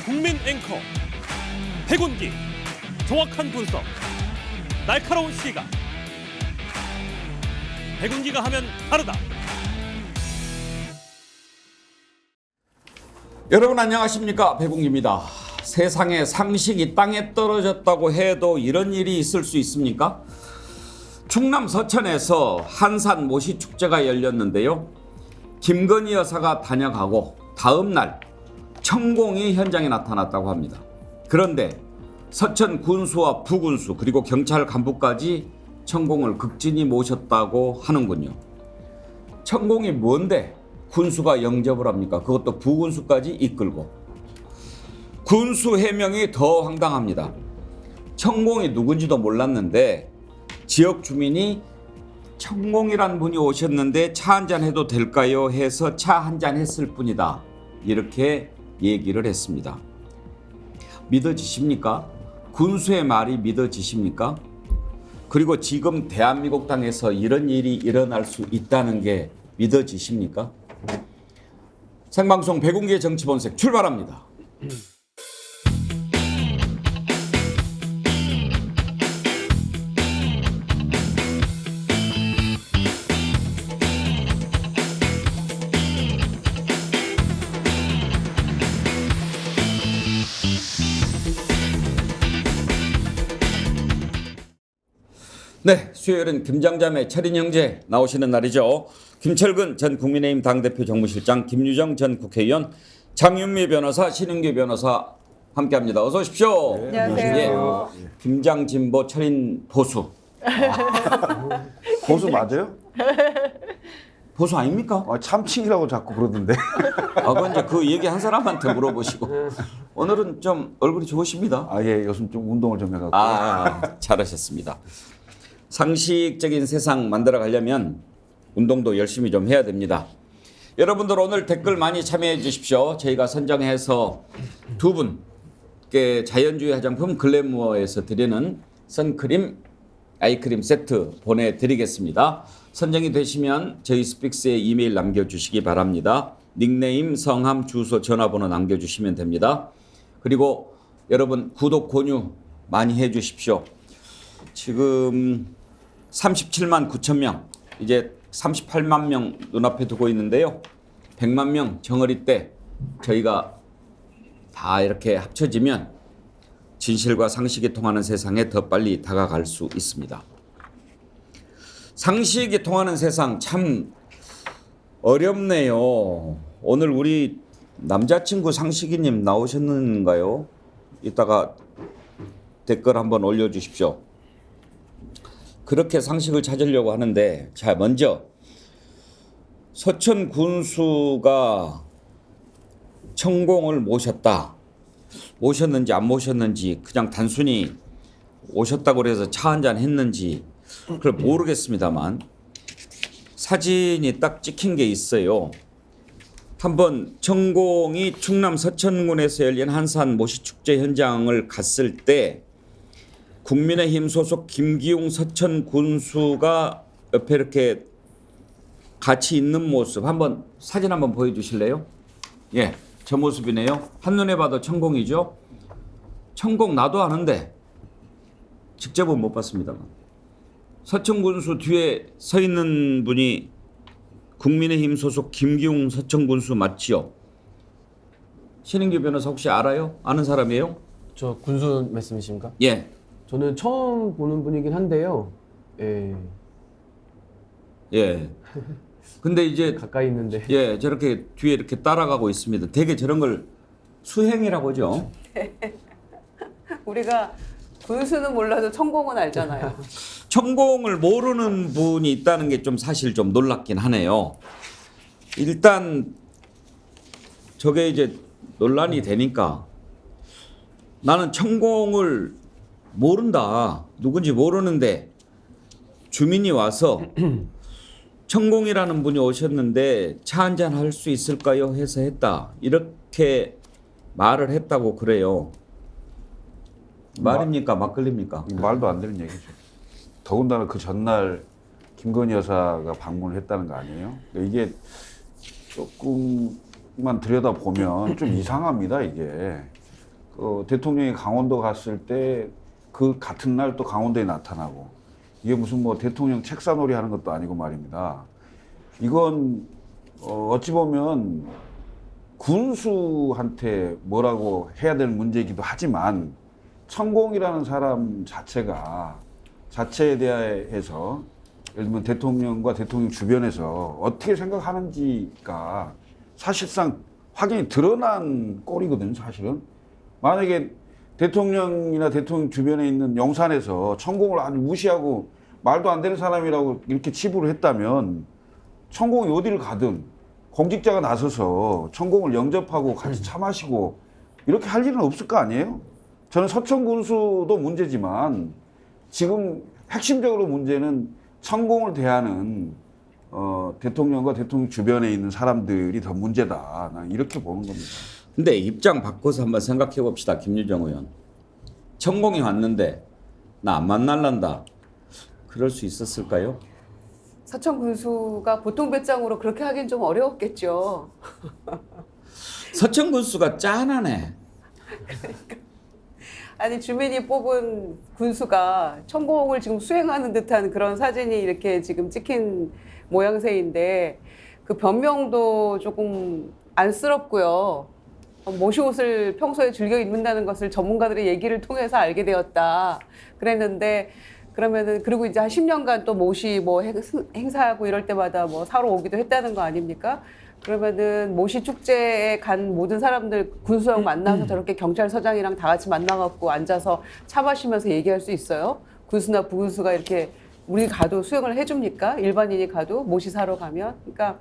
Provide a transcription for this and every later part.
국민 앵커 백운기, 정확한 분석, 날카로운 시각. 백운기가 하면 다르다. 여러분 안녕하십니까, 백운기입니다. 세상에 상식이 땅에 떨어졌다고 해도 이런 일이 있을 수 있습니까? 충남 서천에서 한산 모시축제가 열렸는데요. 김건희 여사가 다녀가고 다음 날 천공이 현장에 나타났다고 합니다. 그런데 서천 군수와 부군수 그리고 경찰 간부까지 천공을 극진히 모셨다고 하는군요. 천공이 뭔데 군수가 영접을 합니까? 그것도 부군수까지 이끌고. 군수 해명이 더 황당합니다. 천공이 누군지도 몰랐는데 지역 주민이 천공이란 분이 오셨는데 차 한잔 해도 될까요? 해서 차 한잔 했을 뿐이다. 이렇게 얘기를 했습니다. 믿어지십니까? 군수의 말이 믿어지십니까? 그리고 지금 대한민국 땅에서 이런 일이 일어날 수 있다는 게 믿어지십니까? 생방송 백운기의 정치본색 출발합니다. 네, 수요일은 김장자매 철인 형제 나오시는 날이죠. 김철근 전 국민의힘 당대표 정무실장, 김유정 전 국회의원, 장윤미 변호사, 신은규 변호사 함께합니다. 어서 오십시오. 네, 안녕하세요. 예, 김장진보 철인 보수. 보수 맞아요? 보수 아닙니까? 참칭이라고 자꾸 그러던데. 그건 이제 그 얘기 한 사람한테 물어보시고. 오늘은 좀 얼굴이 좋으십니다. 예, 요즘 좀 운동을 좀 해갖고. 잘하셨습니다. 상식적인 세상 만들어 가려면 운동도 열심히 좀 해야 됩니다. 여러분들 오늘 댓글 많이 참여해 주십시오. 저희가 선정해서 두 분께 자연주의 화장품 글래무어에서 드리는 선크림, 아이크림 세트 보내드리겠습니다. 선정이 되시면 저희 스픽스에 이메일 남겨주시기 바랍니다. 닉네임, 성함, 주소, 전화번호 남겨주시면 됩니다. 그리고 여러분 구독, 공유 많이 해주십시오. 지금 37만 9천 명, 이제 38만 명 눈앞에 두고 있는데요. 100만 명 정어리 때 저희가 다 이렇게 합쳐지면 진실과 상식이 통하는 세상에 더 빨리 다가갈 수 있습니다. 상식이 통하는 세상 참 어렵네요. 오늘 우리 남자친구 상식이님 나오셨는가요? 이따가 댓글 한번 올려주십시오. 그렇게 상식을 찾으려고 하는데, 자, 먼저 서천 군수가 천공을 모셨다. 모셨는지 안 모셨는지, 그냥 단순히 오셨다고 해서 차 한잔 했는지 그걸 모르겠습니다만 사진이 딱 찍힌 게 있어요. 한번 천공이 충남 서천군에서 열린 한산 모시축제 현장을 갔을 때 국민의힘 소속 김기웅 서천 군수가 옆에 이렇게 같이 있는 모습 한번 사진 한번 보여주실래요? 예, 저 모습이네요. 한눈에 봐도 천공이죠. 천공 나도 아는데 직접은 못 봤습니다만 서천 군수 뒤에 서 있는 분이 국민의힘 소속 김기웅 서천 군수 맞지요? 신인규 변호사 혹시 알아요? 아는 사람이에요? 저 군수 말씀이십니까? 예. 저는 처음 보는 분이긴 한데요. 예. 예. 근데 이제 가까이 있는데. 예, 저렇게 뒤에 이렇게 따라가고 있습니다. 되게 저런 걸 수행이라고 하죠. 우리가 군수는 몰라도 천공은 알잖아요. 천공을 모르는 분이 있다는 게 좀 사실 좀 놀랍긴 하네요. 일단 저게 이제 논란이 되니까 나는 천공을 모른다. 누군지 모르는데 주민이 와서 천공이라는 분이 오셨는데 차 한잔 할 수 있을까요? 해서 했다. 이렇게 말을 했다고 그래요. 말입니까? 막걸리입니까? 말도 안 되는 얘기죠. 더군다나 그 전날 김건희 여사가 방문을 했다는 거 아니에요? 이게 조금만 들여다보면 좀 이상합니다, 이게. 대통령이 강원도 갔을 때 그 같은 날 또 강원도에 나타나고 이게 무슨 뭐 대통령 책사놀이 하는 것도 아니고 말입니다. 이건 어찌 보면 군수한테 뭐라고 해야 될 문제이기도 하지만 천공이라는 사람 자체에 대해서 예를 들면 대통령과 대통령 주변에서 어떻게 생각하는지가 사실상 확연히 드러난 꼴이거든요, 사실은. 만약에 대통령이나 대통령 주변에 있는 용산에서 천공을 아주 무시하고 말도 안 되는 사람이라고 이렇게 치부를 했다면 천공이 어디를 가든 공직자가 나서서 천공을 영접하고 같이 차 마시고 이렇게 할 일은 없을 거 아니에요? 저는 서천 군수도 문제지만 지금 핵심적으로 문제는 천공을 대하는 대통령과 대통령 주변에 있는 사람들이 더 문제다. 난 이렇게 보는 겁니다. 근데 입장 바꿔서 한번 생각해 봅시다. 김유정 의원. 천공이 왔는데 나 안 만날란다. 그럴 수 있었을까요? 서천 군수가 보통 배짱으로 그렇게 하긴 좀 어려웠겠죠. 서천 군수가 짠하네. 아니 주민이 뽑은 군수가 천공을 지금 수행하는 듯한 그런 사진이 이렇게 지금 찍힌 모양새인데 그 변명도 조금 안쓰럽고요. 모시 옷을 평소에 즐겨 입는다는 것을 전문가들의 얘기를 통해서 알게 되었다. 그랬는데 그러면은 그리고 이제 한 10년간 또 모시 뭐 행사하고 이럴 때마다 뭐 사러 오기도 했다는 거 아닙니까? 그러면은 모시 축제에 간 모든 사람들 군수형 만나서 저렇게 경찰서장이랑 다 같이 만나갖고 앉아서 차 마시면서 얘기할 수 있어요? 군수나 부군수가 이렇게 우리 가도 수행을 해줍니까? 일반인이 가도 모시 사러 가면? 그러니까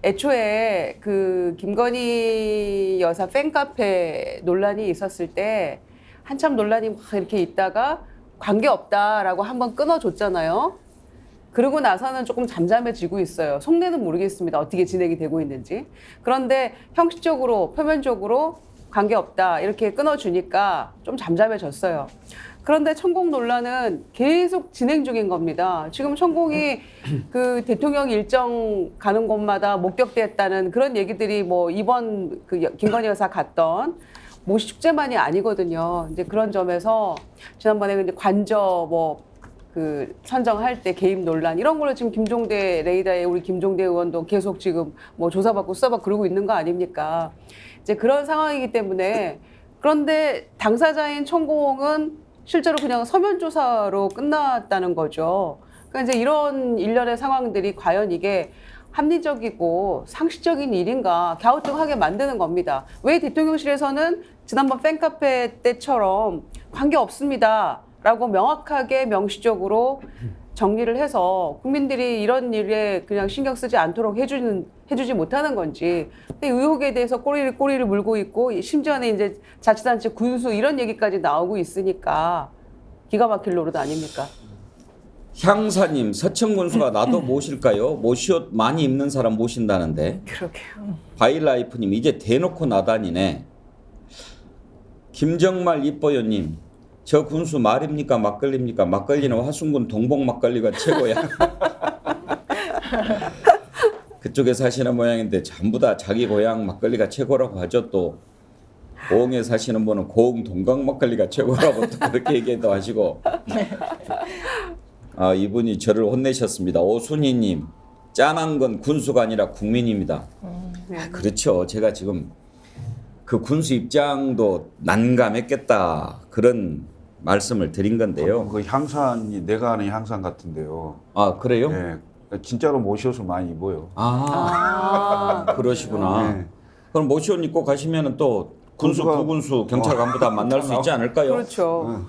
애초에 그 김건희 여사 팬카페 논란이 있었을 때 한참 논란이 막 이렇게 있다가 관계없다라고 한번 끊어줬잖아요. 그러고 나서는 조금 잠잠해지고 있어요. 속내는 모르겠습니다. 어떻게 진행이 되고 있는지. 그런데 형식적으로 표면적으로 관계없다 이렇게 끊어주니까 좀 잠잠해졌어요. 그런데 천공 논란은 계속 진행 중인 겁니다. 지금 천공이 그 대통령 일정 가는 곳마다 목격됐다는 그런 얘기들이 뭐 이번 그 김건희 여사 갔던 모시 축제만이 아니거든요. 이제 그런 점에서 지난번에 근데 관저 뭐 그 선정할 때 개입 논란 이런 걸로 지금 김종대 레이더의 우리 김종대 의원도 계속 지금 뭐 조사받고 수사받고 그러고 있는 거 아닙니까? 이제 그런 상황이기 때문에 그런데 당사자인 천공은 실제로 그냥 서면 조사로 끝났다는 거죠. 그러니까 이제 이런 일련의 상황들이 과연 이게 합리적이고 상식적인 일인가 갸우뚱하게 만드는 겁니다. 왜 대통령실에서는 지난번 팬카페 때처럼 관계 없습니다 라고 명확하게 명시적으로 정리를 해서 국민들이 이런 일에 그냥 신경 쓰지 않도록 해주지 못하는 건지. 근데 의혹에 대해서 꼬리를 물고 있고 심지어는 이제 자치단체 군수 이런 얘기까지 나오고 있으니까 기가 막힐 노릇 아닙니까? 향사님, 서천 군수가 나도 모실까요? 모시옷 많이 입는 사람 모신다는데. 그러게요. 바이라이프님, 이제 대놓고 나다니네. 김정말 이뻐요님, 저 군수 말입니까 막걸리입니까? 막걸리는 화순군 동복 막걸리가 최고야. 그쪽에 사시는 모양인데 전부 다 자기 고향 막걸리가 최고라고 하죠. 또 고흥에 사시는 분은 고흥 동강 막걸리가 최고라고 또 그렇게 얘기도 하시고. 아, 이분이 저를 혼내셨습니다. 오순희님, 짠한 건 군수가 아니라 국민입니다. 아, 그렇죠. 제가 지금 그 군수 입장도 난감했겠다 그런 말씀을 드린 건데요. 그 향산이 내가 아는 향산 같은데요. 아, 그래요? 네, 진짜로 모시옷을 많이 입어요. 그러시구나. 네. 그럼 모시옷 입고 가시면은 또 군수, 군수가- 부군수, 경찰 간부 다 만날 수 있지 않을까요? 그렇죠.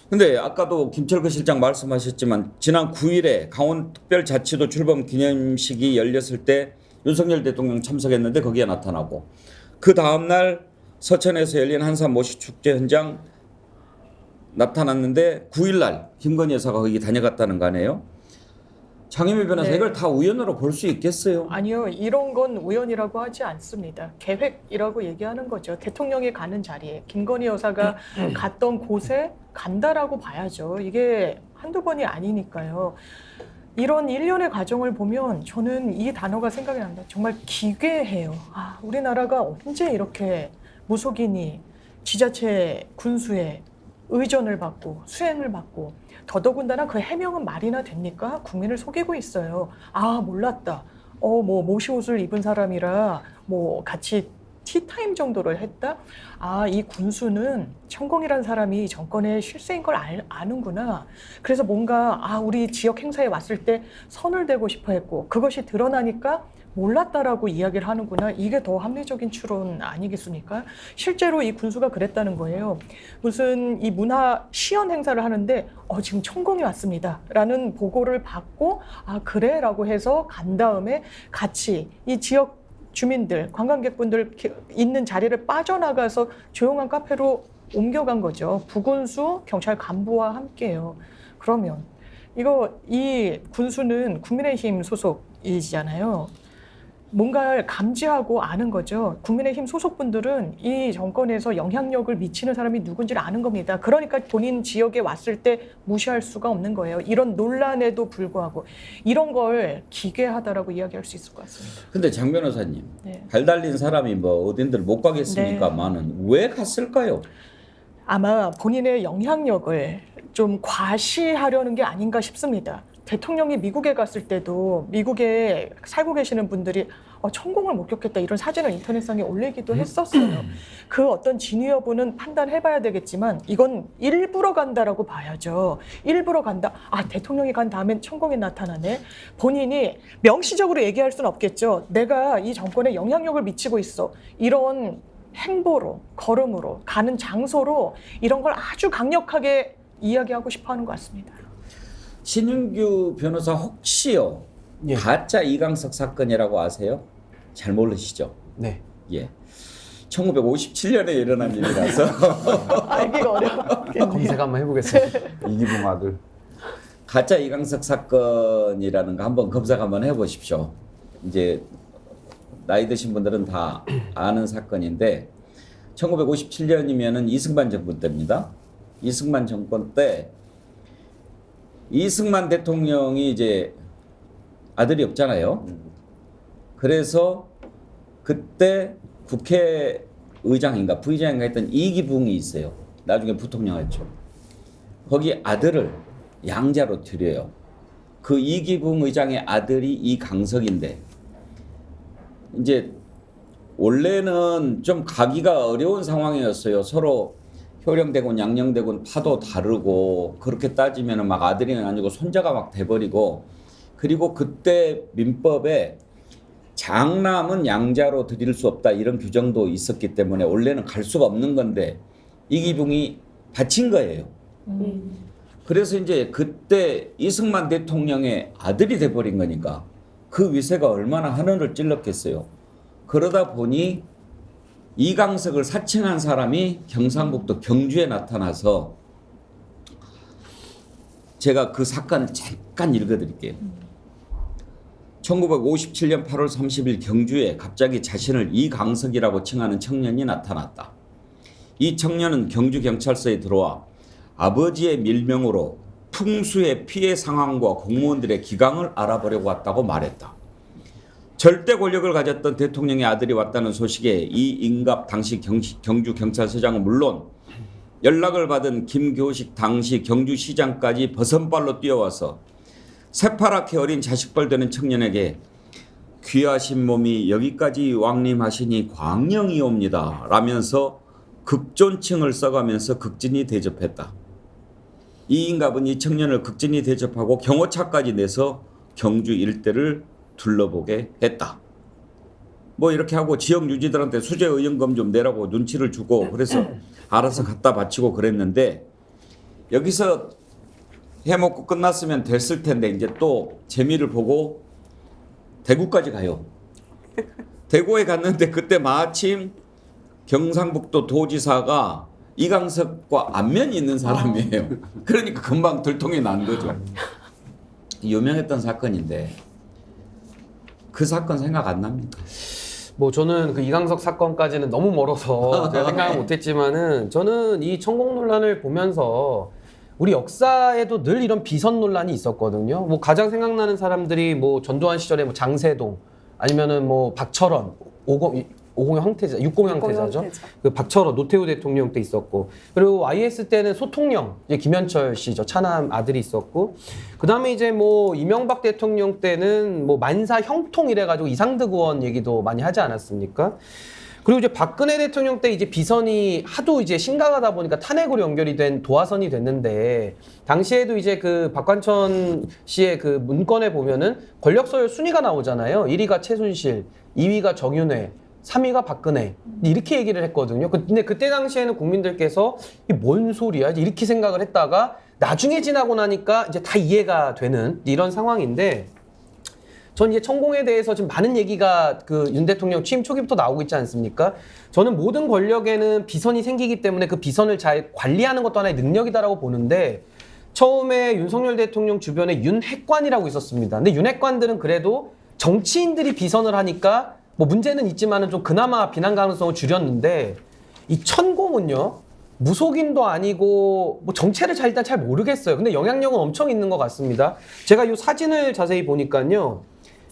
근데 아까도 김철근 실장 말씀하셨지만 지난 9일에 강원특별자치도 출범 기념식이 열렸을 때 윤석열 대통령 참석했는데 거기에 나타나고 그 다음날 서천에서 열린 한산 모시축제 현장 나타났는데 9일날 김건희 여사가 거기 다녀갔다는 거 아니에요? 장혜미 변호사 네. 이걸 다 우연으로 볼 수 있겠어요? 아니요, 이런 건 우연이라고 하지 않습니다. 계획이라고 얘기하는 거죠. 대통령이 가는 자리에 김건희 여사가 갔던 곳에 간다라고 봐야죠. 이게 한두 번이 아니니까요. 이런 일련의 과정을 보면 저는 이 단어가 생각이 납니다. 정말 기괴해요. 아, 우리나라가 언제 이렇게 무속인이 지자체 군수의 의전을 받고 수행을 받고 더더군다나 그 해명은 말이나 됩니까? 국민을 속이고 있어요. 아, 몰랐다. 뭐 모시옷을 입은 사람이라 뭐 같이 티타임 정도를 했다? 아, 이 군수는 천공이라는 사람이 정권의 실세인 걸 아는구나. 그래서 뭔가 우리 지역 행사에 왔을 때 선을 대고 싶어 했고 그것이 드러나니까 몰랐다라고 이야기를 하는구나. 이게 더 합리적인 추론 아니겠습니까? 실제로 이 군수가 그랬다는 거예요. 무슨 이 문화 시연 행사를 하는데 지금 천공이 왔습니다 라는 보고를 받고 아 그래? 라고 해서 간 다음에 같이 이 지역 주민들, 관광객분들 있는 자리를 빠져나가서 조용한 카페로 옮겨간 거죠. 부군수 경찰 간부와 함께요. 그러면 이 군수는 국민의힘 소속이잖아요. 뭔가를 감지하고 아는 거죠. 국민의힘 소속분들은 이 정권에서 영향력을 미치는 사람이 누군지를 아는 겁니다. 그러니까 본인 지역에 왔을 때 무시할 수가 없는 거예요. 이런 논란에도 불구하고 이런 걸 기괴하다라고 이야기할 수 있을 것 같습니다. 근데 장 변호사님, 네. 발 달린 사람이 뭐 어딘들 못 가겠습니까만은 왜 갔을까요? 아마 본인의 영향력을 좀 과시하려는 게 아닌가 싶습니다. 대통령이 미국에 갔을 때도 미국에 살고 계시는 분들이 천공을 목격했다 이런 사진을 인터넷상에 올리기도 했었어요. 그 어떤 진위 여부는 판단해봐야 되겠지만 이건 일부러 간다라고 봐야죠. 일부러 간다. 대통령이 간 다음엔 천공이 나타나네. 본인이 명시적으로 얘기할 수는 없겠죠. 내가 이 정권에 영향력을 미치고 있어. 이런 행보로, 걸음으로, 가는 장소로 이런 걸 아주 강력하게 이야기하고 싶어하는 것 같습니다. 신윤규 변호사 혹시요 예. 가짜 이강석 사건이라고 아세요? 잘 모르시죠? 네. 예. 1957년에 일어난 일이라서 알기가 어려워. 검색 한번 해보겠습니다. 이기붕 아들. 가짜 이강석 사건이라는 거 한번 검색 한번 해보십시오. 이제 나이 드신 분들은 다 아는 사건인데 1957년이면은 이승만 정권 때입니다. 이승만 정권 때 이승만 대통령이 이제 아들이 없잖아요. 그래서 그때 국회의장인가 부의장인가 했던 이기붕이 있어요. 나중에 부통령했죠. 거기 아들을 양자로 들여요. 그 이기붕 의장의 아들이 이강석인데 이제 원래는 좀 가기가 어려운 상황이었어요. 서로 효령대군, 양녕대군 파도 다르고 그렇게 따지면 막 아들이 아니고 손자가 막 돼버리고 그리고 그때 민법에 장남은 양자로 드릴 수 없다 이런 규정도 있었기 때문에 원래는 갈 수가 없는 건데 이기붕이 바친 거예요. 그래서 이제 그때 이승만 대통령의 아들이 돼버린 거니까 그 위세가 얼마나 하늘을 찔렀겠어요. 그러다 보니 이강석을 사칭한 사람이 경상북도 경주에 나타나서 제가 그 사건을 잠깐 읽어드릴게요. 1957년 8월 30일 경주에 갑자기 자신을 이강석이라고 칭하는 청년이 나타났다. 이 청년은 경주경찰서에 들어와 아버지의 밀명으로 풍수의 피해 상황과 공무원들의 기강을 알아보려고 왔다고 말했다. 절대 권력을 가졌던 대통령의 아들이 왔다는 소식에 이인갑 당시 경주경찰서장은 물론 연락을 받은 김교식 당시 경주시장까지 버선발로 뛰어와서 새파랗게 어린 자식벌 되는 청년에게 귀하신 몸이 여기까지 왕림하시니 광영이옵니다 라면서 극존칭을 써가면서 극진히 대접했다. 이인갑은 이 청년을 극진히 대접하고 경호차까지 내서 경주 일대를 둘러보게 했다. 뭐 이렇게 하고 지역 유지들한테 수재 의연금 좀 내라고 눈치를 주고 그래서 알아서 갖다 바치고 그랬는데 여기서 해먹고 끝났으면 됐을 텐데 이제 또 재미를 보고 대구까지 가요. 대구에 갔는데 그때 마침 경상북도 도지사가 이강석과 안면이 있는 사람이에요. 그러니까 금방 들통이 난 거죠. 유명했던 사건인데 그 사건 생각 안 납니까? 뭐 저는 그 이강석 사건까지는 너무 멀어서 제가 생각을 못했지만은 저는 이 천공 논란을 보면서 우리 역사에도 늘 이런 비선 논란이 있었거든요. 뭐 가장 생각나는 사람들이 뭐 전두환 시절에 뭐 장세동 아니면은 뭐 박철원, 50형 황태자, 60형 황태자죠. 황태자. 그 박철호 노태우 대통령 때 있었고, 그리고 YS 때는 소통령 이제 김현철 씨죠, 차남 아들이 있었고, 그 다음에 이제 뭐 이명박 대통령 때는 뭐 만사 형통 이래가지고 이상득 의원 얘기도 많이 하지 않았습니까? 그리고 이제 박근혜 대통령 때 이제 비선이 하도 이제 심각하다 보니까 탄핵으로 연결이 된 도화선이 됐는데, 당시에도 이제 그 박관천 씨의 그 문건에 보면은 권력 서열 순위가 나오잖아요. 1위가 최순실, 2위가 정윤회, 3위가 박근혜, 이렇게 얘기를 했거든요. 근데 그때 당시에는 국민들께서 이게 뭔 소리야 이렇게 생각을 했다가 나중에 지나고 나니까 이제 다 이해가 되는 이런 상황인데, 전 이제 천공에 대해서 지금 많은 얘기가 그 윤 대통령 취임 초기부터 나오고 있지 않습니까? 저는 모든 권력에는 비선이 생기기 때문에 그 비선을 잘 관리하는 것도 하나의 능력이다라고 보는데, 처음에 윤석열 대통령 주변에 윤핵관이라고 있었습니다. 근데 윤핵관들은 그래도 정치인들이 비선을 하니까 뭐 문제는 있지만은 좀 그나마 비난 가능성을 줄였는데, 이 천공은요, 무속인도 아니고 뭐 정체를 일단 잘 모르겠어요. 근데 영향력은 엄청 있는 것 같습니다. 제가 이 사진을 자세히 보니까요,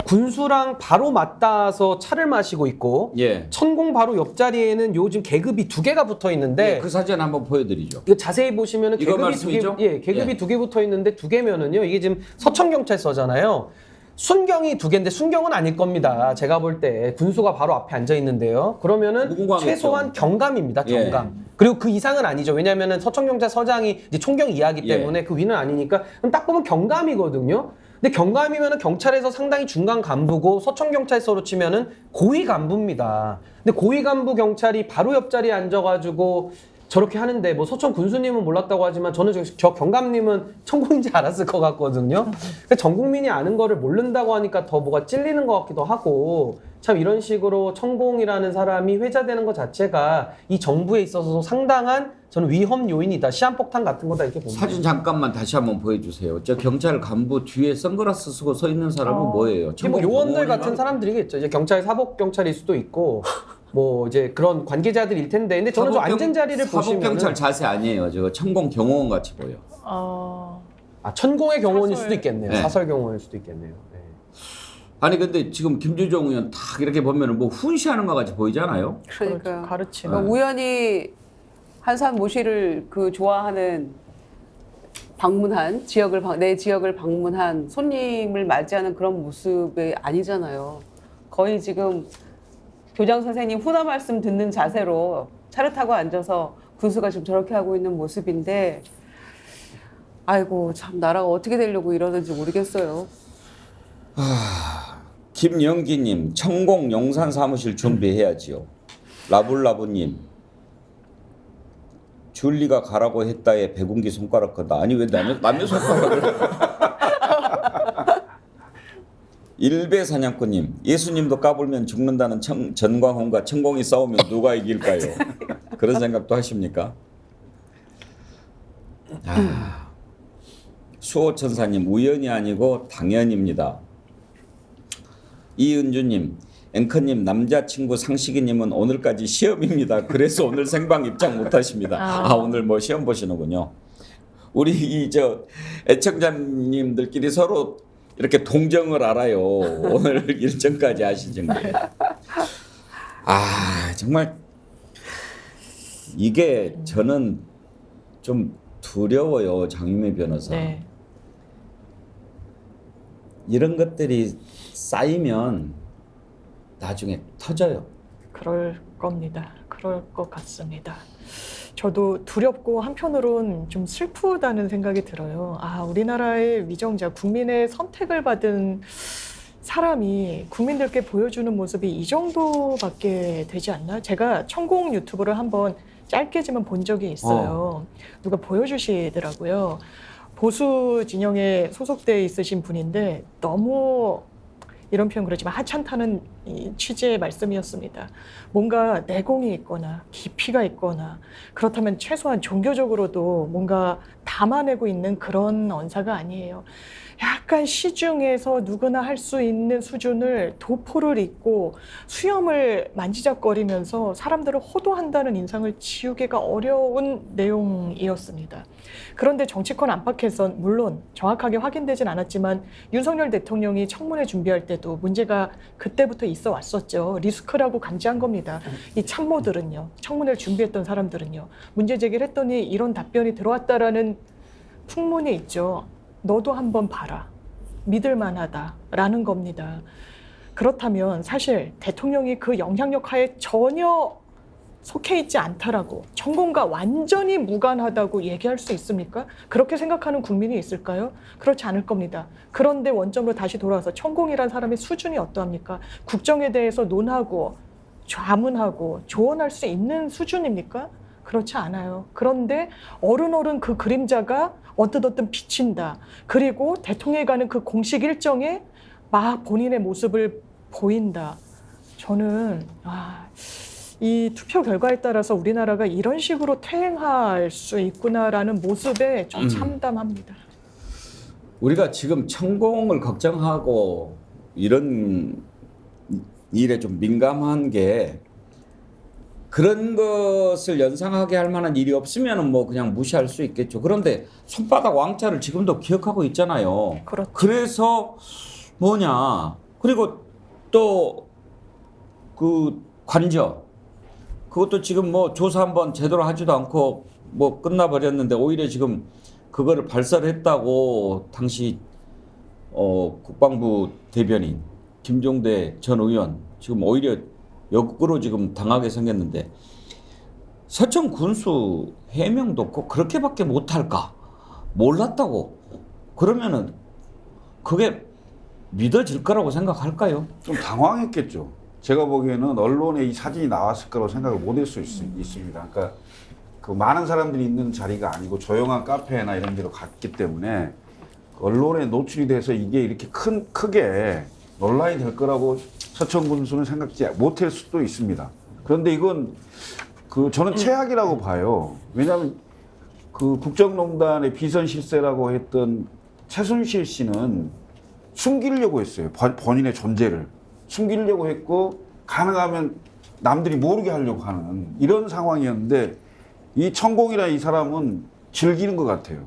군수랑 바로 맞닿아서 차를 마시고 있고, 예. 천공 바로 옆자리에는 요즘 계급이 2개가 붙어 있는데, 예, 그 사진 한번 보여드리죠. 이거 자세히 보시면은 이거 계급이 말씀이죠? 2개, 예, 계급이 예. 2개 붙어 있는데 2개면은요, 이게 지금 서천경찰서잖아요. 순경이 2개인데 순경은 아닐 겁니다. 제가 볼 때 군수가 바로 앞에 앉아 있는데요. 그러면은 무궁화겠죠. 최소한 경감입니다. 예. 경감. 그리고 그 이상은 아니죠. 왜냐면은 서천경찰서장이 이제 총경 이하기 예. 때문에 그 위는 아니니까, 그럼 딱 보면 경감이거든요. 근데 경감이면은 경찰에서 상당히 중간 간부고, 서천경찰서로 치면은 고위 간부입니다. 근데 고위 간부 경찰이 바로 옆자리에 앉아가지고 저렇게 하는데, 뭐 서천 군수님은 몰랐다고 하지만 저는 저 경감님은 천공인지 알았을 것 같거든요. 그러니까 전 국민이 아는 거를 모른다고 하니까 더 뭐가 찔리는 것 같기도 하고, 참 이런 식으로 천공이라는 사람이 회자되는 것 자체가 이 정부에 있어서 상당한 저는 위험 요인이다, 시한폭탄 같은 거다, 이렇게 봅니다. 사진 잠깐만 다시 한번 보여주세요. 저 경찰 간부 뒤에 선글라스 쓰고 서 있는 사람은 뭐예요? 이게 뭐 요원들 전공 같은 사람들이겠죠. 이제 경찰 사복 경찰일 수도 있고, 뭐 이제 그런 관계자들일 텐데, 근데 저는 좀 앉은 자리를 보시면 사복경찰 자세 아니에요. 저거 천공 경호원 같이 보여. 천공의 경호원일 사설. 수도 있겠네요. 네. 사설 경호원일 수도 있겠네요. 네. 아니 근데 지금 김주정 의원 딱 이렇게 보면은 뭐 훈시하는 것 같이 보이잖아요. 그러니까요. 가르치는. 그러니까 우연히 한산 모시를 그 좋아하는 방문한 내 지역을 방문한 손님을 맞이하는 그런 모습이 아니잖아요. 거의 지금 교장 선생님 훈화 말씀 듣는 자세로 차를 타고 앉아서 군수가 지금 저렇게 하고 있는 모습인데, 아이고 참 나라가 어떻게 되려고 이러는지 모르겠어요. 김영기님 천공 용산 사무실 준비해야지요. 라불라부님 줄리가 가라고 했다에 백운기 손가락 건다. 아니 왜 남의 손가락을? 일배 사냥꾼님 예수님도 까불면 죽는다는 전광훈과 천공이 싸우면 누가 이길까요? 그런 생각도 하십니까? 수호천사님 우연이 아니고 당연입니다. 이은주님 앵커님 남자친구 상식이님은 오늘까지 시험입니다. 그래서 오늘 생방 입장 못하십니다. 오늘 뭐 시험 보시는군요. 우리 이 애청자님들끼리 서로 이렇게 동정을 알아요. 오늘 일정까지 하신 정도에. 정말 이게 저는 좀 두려워요, 장유미 변호사. 네. 이런 것들이 쌓이면 나중에 터져요. 그럴 겁니다. 그럴 것 같습니다. 저도 두렵고 한편으론 좀 슬프다는 생각이 들어요. 우리나라의 위정자, 국민의 선택을 받은 사람이 국민들께 보여주는 모습이 이 정도밖에 되지 않나? 제가 천공 유튜브를 한번 짧게지만 본 적이 있어요. 누가 보여주시더라고요. 보수 진영에 소속돼 있으신 분인데 너무 이런 표현 그러지만 하찮다는 이 취지의 말씀이었습니다. 뭔가 내공이 있거나 깊이가 있거나 그렇다면 최소한 종교적으로도 뭔가 담아내고 있는 그런 언사가 아니에요. 약간 시중에서 누구나 할 수 있는 수준을 도포를 입고 수염을 만지작거리면서 사람들을 호도한다는 인상을 지우기가 어려운 내용이었습니다. 그런데 정치권 안팎에선 물론 정확하게 확인되진 않았지만 윤석열 대통령이 청문회 준비할 때 때도 문제가 그때부터 있어 왔었죠. 리스크라고 감지한 겁니다. 이 참모들은요, 청문회를 준비했던 사람들은요, 문제 제기를 했더니 이런 답변이 들어왔다라는 풍문이 있죠. 너도 한번 봐라. 믿을 만하다라는 겁니다. 그렇다면 사실 대통령이 그 영향력 하에 전혀 속해 있지 않다라고, 천공과 완전히 무관하다고 얘기할 수 있습니까? 그렇게 생각하는 국민이 있을까요? 그렇지 않을 겁니다. 그런데 원점으로 다시 돌아와서 천공이란 사람의 수준이 어떠합니까? 국정에 대해서 논하고 좌문하고 조언할 수 있는 수준입니까? 그렇지 않아요. 그런데 어른 그 그림자가 어떻든 비친다. 그리고 대통령이 가는 그 공식 일정에 막 본인의 모습을 보인다. 저는 이 투표 결과에 따라서 우리나라가 이런 식으로 퇴행할 수 있구나라는 모습에 좀 참담합니다. 우리가 지금 천공을 걱정하고 이런 일에 좀 민감한 게 그런 것을 연상하게 할 만한 일이 없으면 뭐 그냥 무시할 수 있겠죠. 그런데 손바닥 왕자를 지금도 기억하고 있잖아요. 그렇죠. 그래서 뭐냐. 그리고 또 그 관저 그것도 지금 뭐 조사 한번 제대로 하지도 않고 뭐 끝나버렸는데 오히려 지금 그거를 발설했다고 당시 국방부 대변인 김종대 전 의원 지금 오히려 역으로 지금 당하게 생겼는데 서천 군수 해명도 꼭 그렇게밖에 못할까? 몰랐다고 그러면은 그게 믿어질 거라고 생각할까요? 좀 당황했겠죠. 제가 보기에는 언론에 이 사진이 나왔을 거라고 생각을 못할 수 있습니다. 그러니까 그 많은 사람들이 있는 자리가 아니고 조용한 카페나 이런 데로 갔기 때문에 언론에 노출이 돼서 이게 이렇게 크게 논란이 될 거라고 서천 군수는 생각지 못할 수도 있습니다. 그런데 이건 저는 최악이라고 봐요. 왜냐하면 그 국정농단의 비선 실세라고 했던 최순실 씨는 숨기려고 했어요. 본인의 존재를 숨기려고 했고 가능하면 남들이 모르게 하려고 하는 이런 상황이었는데 이 천공이라는 이 사람은 즐기는 것 같아요.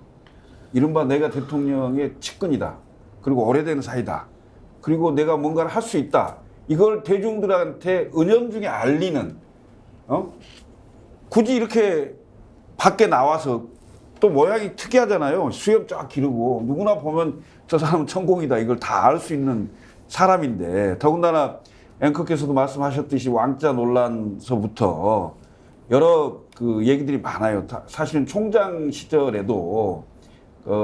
이른바 내가 대통령의 측근이다. 그리고 오래된 사이다. 그리고 내가 뭔가를 할 수 있다. 이걸 대중들한테 은연중에 알리는 굳이 이렇게 밖에 나와서 또 모양이 특이하잖아요. 수염 쫙 기르고 누구나 보면 저 사람은 천공이다. 이걸 다 알 수 있는 사람인데 더군다나 앵커께서도 말씀하셨듯이 왕자 논란서부터 여러 그 얘기들이 많아요. 사실은 총장 시절에도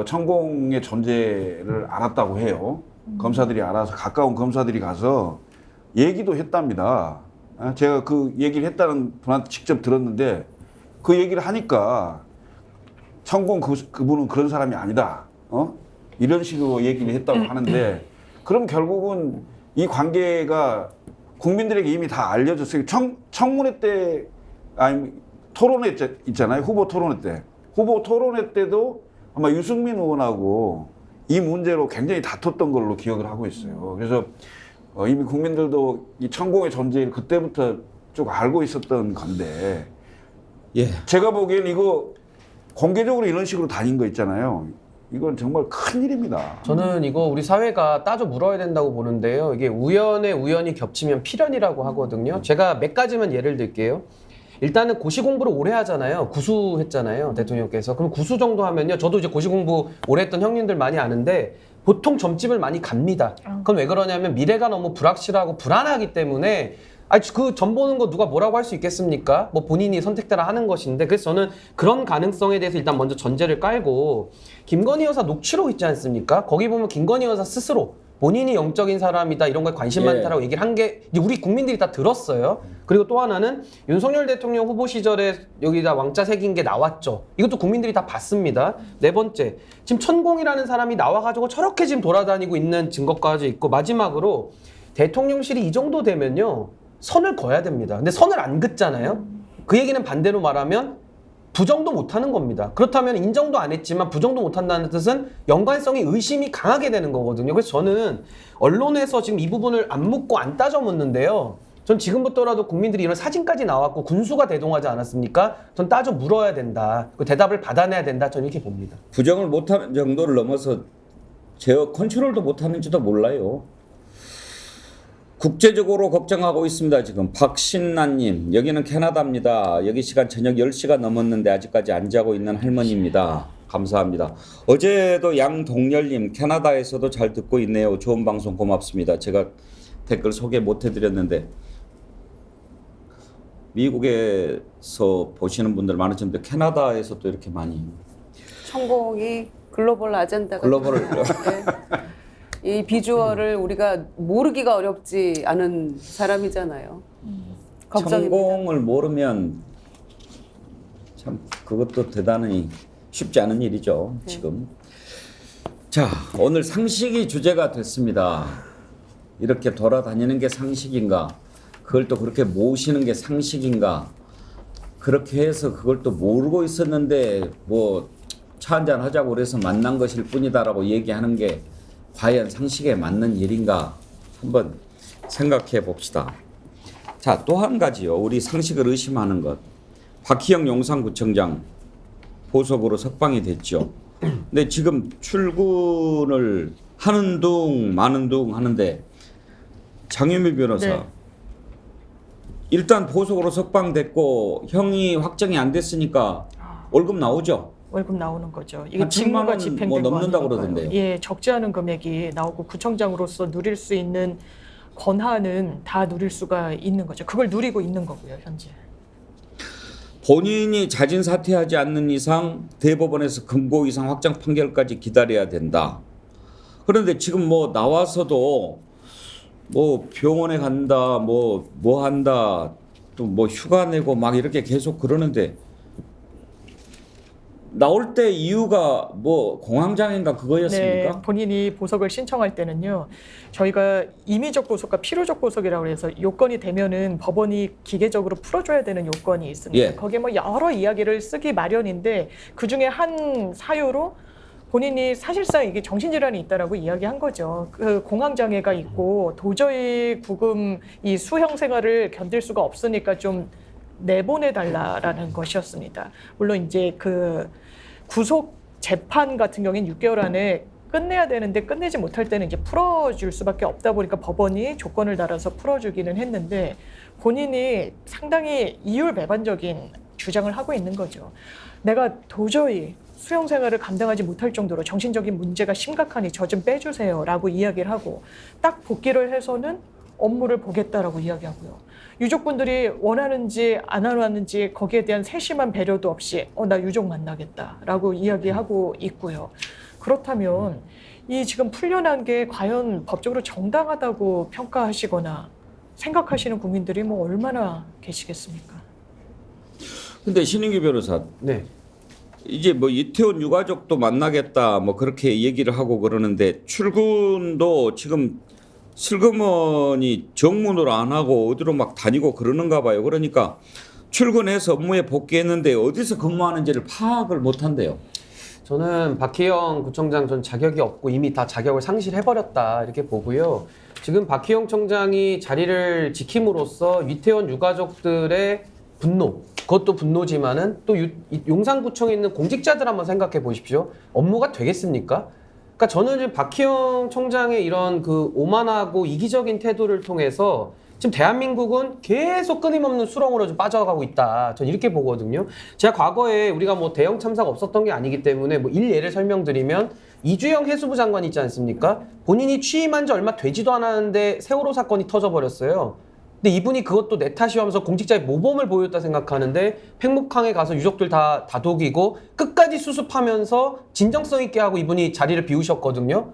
천공의 존재를 알았다고 해요. 검사들이 알아서 가까운 검사들이 가서 얘기도 했답니다. 제가 그 얘기를 했다는 분한테 직접 들었는데 그 얘기를 하니까 천공 그분은 그런 사람이 아니다. 이런 식으로 얘기를 했다고 하는데 그럼 결국은 이 관계가 국민들에게 이미 다 알려졌어요. 청문회 때, 아니, 토론회 있잖아요. 후보 토론회 때. 후보 토론회 때도 아마 유승민 의원하고 이 문제로 굉장히 다퉜던 걸로 기억을 하고 있어요. 그래서 이미 국민들도 이 천공의 존재를 그때부터 쭉 알고 있었던 건데, 예. 제가 보기엔 이거 공개적으로 이런 식으로 다닌 거 있잖아요. 이건 정말 큰일입니다. 저는 이거 우리 사회가 따져 물어야 된다고 보는데요. 이게 우연에 우연이 겹치면 필연이라고 하거든요. 제가 몇 가지만 예를 들게요. 일단은 고시 공부를 오래 하잖아요. 구수했잖아요, 대통령께서. 그럼 구수 정도 하면요. 저도 이제 고시 공부 오래 했던 형님들 많이 아는데 보통 점집을 많이 갑니다. 그럼 왜 그러냐면 미래가 너무 불확실하고 불안하기 때문에 그 점 보는 거 누가 뭐라고 할 수 있겠습니까? 뭐 본인이 선택대로 하는 것인데 그래서 저는 그런 가능성에 대해서 일단 먼저 전제를 깔고 김건희 여사 녹취록 있지 않습니까? 거기 보면 김건희 여사 스스로 본인이 영적인 사람이다 이런 거에 관심 많다라고 얘기를 한 게 우리 국민들이 다 들었어요. 그리고 또 하나는 윤석열 대통령 후보 시절에 여기다 왕자 새긴 게 나왔죠. 이것도 국민들이 다 봤습니다. 네 번째, 지금 천공이라는 사람이 나와가지고 저렇게 지금 돌아다니고 있는 증거까지 있고 마지막으로 대통령실이 이 정도 되면요. 선을 그어야 됩니다. 근데 선을 안 긋잖아요. 그 얘기는 반대로 말하면 부정도 못하는 겁니다. 그렇다면 인정도 안 했지만 부정도 못한다는 뜻은 연관성이 의심이 강하게 되는 거거든요. 그래서 저는 언론에서 지금 이 부분을 안 묻고 안 따져 묻는데요. 전 지금부터라도 국민들이 이런 사진까지 나왔고 군수가 대동하지 않았습니까? 전 따져 물어야 된다. 그 대답을 받아내야 된다. 저는 이렇게 봅니다. 부정을 못하는 정도를 넘어서 제어 컨트롤도 못하는지도 몰라요. 국제적으로 걱정하고 있습니다. 지금 박신나님, 여기는 캐나다입니다. 여기 시간 저녁 10시가 넘었는데 아직까지 안 자고 있는 할머니입니다. 감사합니다. 어제도 양동열님, 캐나다에서도 잘 듣고 있네요. 좋은 방송 고맙습니다. 제가 댓글 소개 못 해드렸는데 미국에서 보시는 분들 많으신데 캐나다에서 또 이렇게 많이 천공이 글로벌 아젠다가 글로벌 이 비주얼을 우리가 모르기가 어렵지 않은 사람이잖아요. 걱정입니다. 천공을 모르면 참 그것도 대단히 쉽지 않은 일이죠. 지금. 자, 오늘 상식이 주제가 됐습니다. 이렇게 돌아다니는 게 상식인가? 그걸 또 그렇게 모시는 게 상식인가? 그렇게 해서 그걸 또 모르고 있었는데 뭐 차 한잔 하자고 그래서 만난 것일 뿐이다라고 얘기하는 게 과연 상식에 맞는 일인가? 한번 생각해 봅시다. 자, 또 한 가지요. 우리 상식을 의심하는 것. 박희영 용산구청장 보석으로 석방이 됐죠. 근데 지금 출근을 하는 둥 마는 둥 하는데 장유미 변호사 네. 일단 보석으로 석방됐고 형이 확정이 안 됐으니까 월급 나오죠. 월급 나오는 거죠. 이게 한 1000만 원 직무가 집행된 뭐 거 넘는다고 아니니까요. 그러던데요. 예, 적지 않은 금액이 나오고 구청장으로서 누릴 수 있는 권한은 다 누릴 수가 있는 거죠. 그걸 누리고 있는 거고요, 현재. 본인이 자진 사퇴하지 않는 이상 대법원에서 금고 이상 확정 판결까지 기다려야 된다. 그런데 지금 뭐 나와서도 뭐 병원에 간다, 뭐 한다, 또 뭐 휴가 내고 막 이렇게 계속 그러는데 나올 때 이유가 뭐 공황장애인가 그거였습니까? 네, 본인이 보석을 신청할 때는요. 저희가 임의적 보석과 필요적 보석이라고 해서 요건이 되면은 법원이 기계적으로 풀어줘야 되는 요건이 있습니다. 예. 거기에 뭐 여러 이야기를 쓰기 마련인데 그 중에 한 사유로 본인이 사실상 이게 정신질환이 있다라고 이야기한 거죠. 그 공황장애가 있고 도저히 구금 이 수형 생활을 견딜 수가 없으니까 좀 내보내달라라는 것이었습니다. 물론 이제 그 구속 재판 같은 경우에는 6개월 안에 끝내야 되는데 끝내지 못할 때는 이제 풀어줄 수밖에 없다 보니까 법원이 조건을 달아서 풀어주기는 했는데 본인이 상당히 이율배반적인 주장을 하고 있는 거죠. 내가 도저히 수용 생활을 감당하지 못할 정도로 정신적인 문제가 심각하니 저 좀 빼주세요라고 이야기를 하고 딱 복귀를 해서는 업무를 보겠다라고 이야기하고요. 유족분들이 원하는지 안 원하는지 거기에 대한 세심한 배려도 없이 나 유족 만나겠다라고 이야기하고 있고요. 그렇다면 이 지금 풀려난 게 과연 법적으로 정당하다고 평가하시거나 생각하시는 국민들이 뭐 얼마나 계시겠습니까? 근데 신인규 변호사 네. 이제 뭐 이태원 유가족도 만나겠다 뭐 그렇게 얘기를 하고 그러는데 출근도 지금 슬그머니 정문으로 안 하고 어디로 막 다니고 그러는가 봐요. 그러니까 출근해서 업무에 복귀했는데 어디서 근무하는지를 파악을 못 한대요. 저는 박희영 구청장 전 자격이 없고 이미 다 자격을 상실해버렸다 이렇게 보고요. 지금 박희영 청장이 자리를 지킴으로써 이태원 유가족들의 분노, 그것도 분노지만은 또 용산구청에 있는 공직자들 한번 생각해 보십시오. 업무가 되겠습니까? 그러니까 저는 지금 박희영 총장의 이런 그 오만하고 이기적인 태도를 통해서 지금 대한민국은 계속 끊임없는 수렁으로 좀 빠져가고 있다. 전 이렇게 보거든요. 제가 과거에 우리가 뭐 대형 참사가 없었던 게 아니기 때문에 뭐 일례를 설명드리면 이주영 해수부 장관 있지 않습니까? 본인이 취임한 지 얼마 되지도 않았는데 세월호 사건이 터져버렸어요. 근데 이분이 그것도 내 탓이면서 공직자의 모범을 보였다 생각하는데 팽목항에 가서 유족들 다 다독이고 끝까지 수습하면서 진정성 있게 하고 이분이 자리를 비우셨거든요.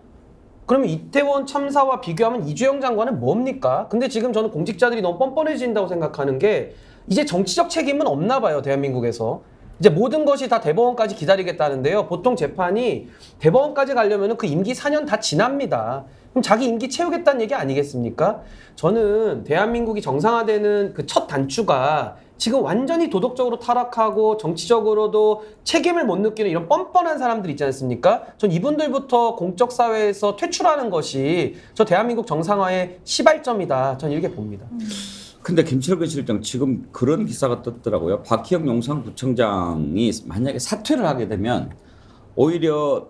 그러면 이태원 참사와 비교하면 이주영 장관은 뭡니까? 근데 지금 저는 공직자들이 너무 뻔뻔해진다고 생각하는 게 이제 정치적 책임은 없나 봐요, 대한민국에서. 이제 모든 것이 다 대법원까지 기다리겠다는데요. 보통 재판이 대법원까지 가려면 그 임기 4년 다 지납니다. 그럼 자기 임기 채우겠다는 얘기 아니겠습니까? 저는 대한민국이 정상화되는 그 첫 단추가 지금 완전히 도덕적으로 타락하고 정치적으로도 책임을 못 느끼는 이런 뻔뻔한 사람들 있지 않습니까? 전 이분들부터 공적 사회에서 퇴출하는 것이 저 대한민국 정상화의 시발점이다. 전 이렇게 봅니다. 근데 김철근 실장 지금 그런 기사가 떴더라고요. 박희영 용산구청장이 만약에 사퇴를 하게 되면 오히려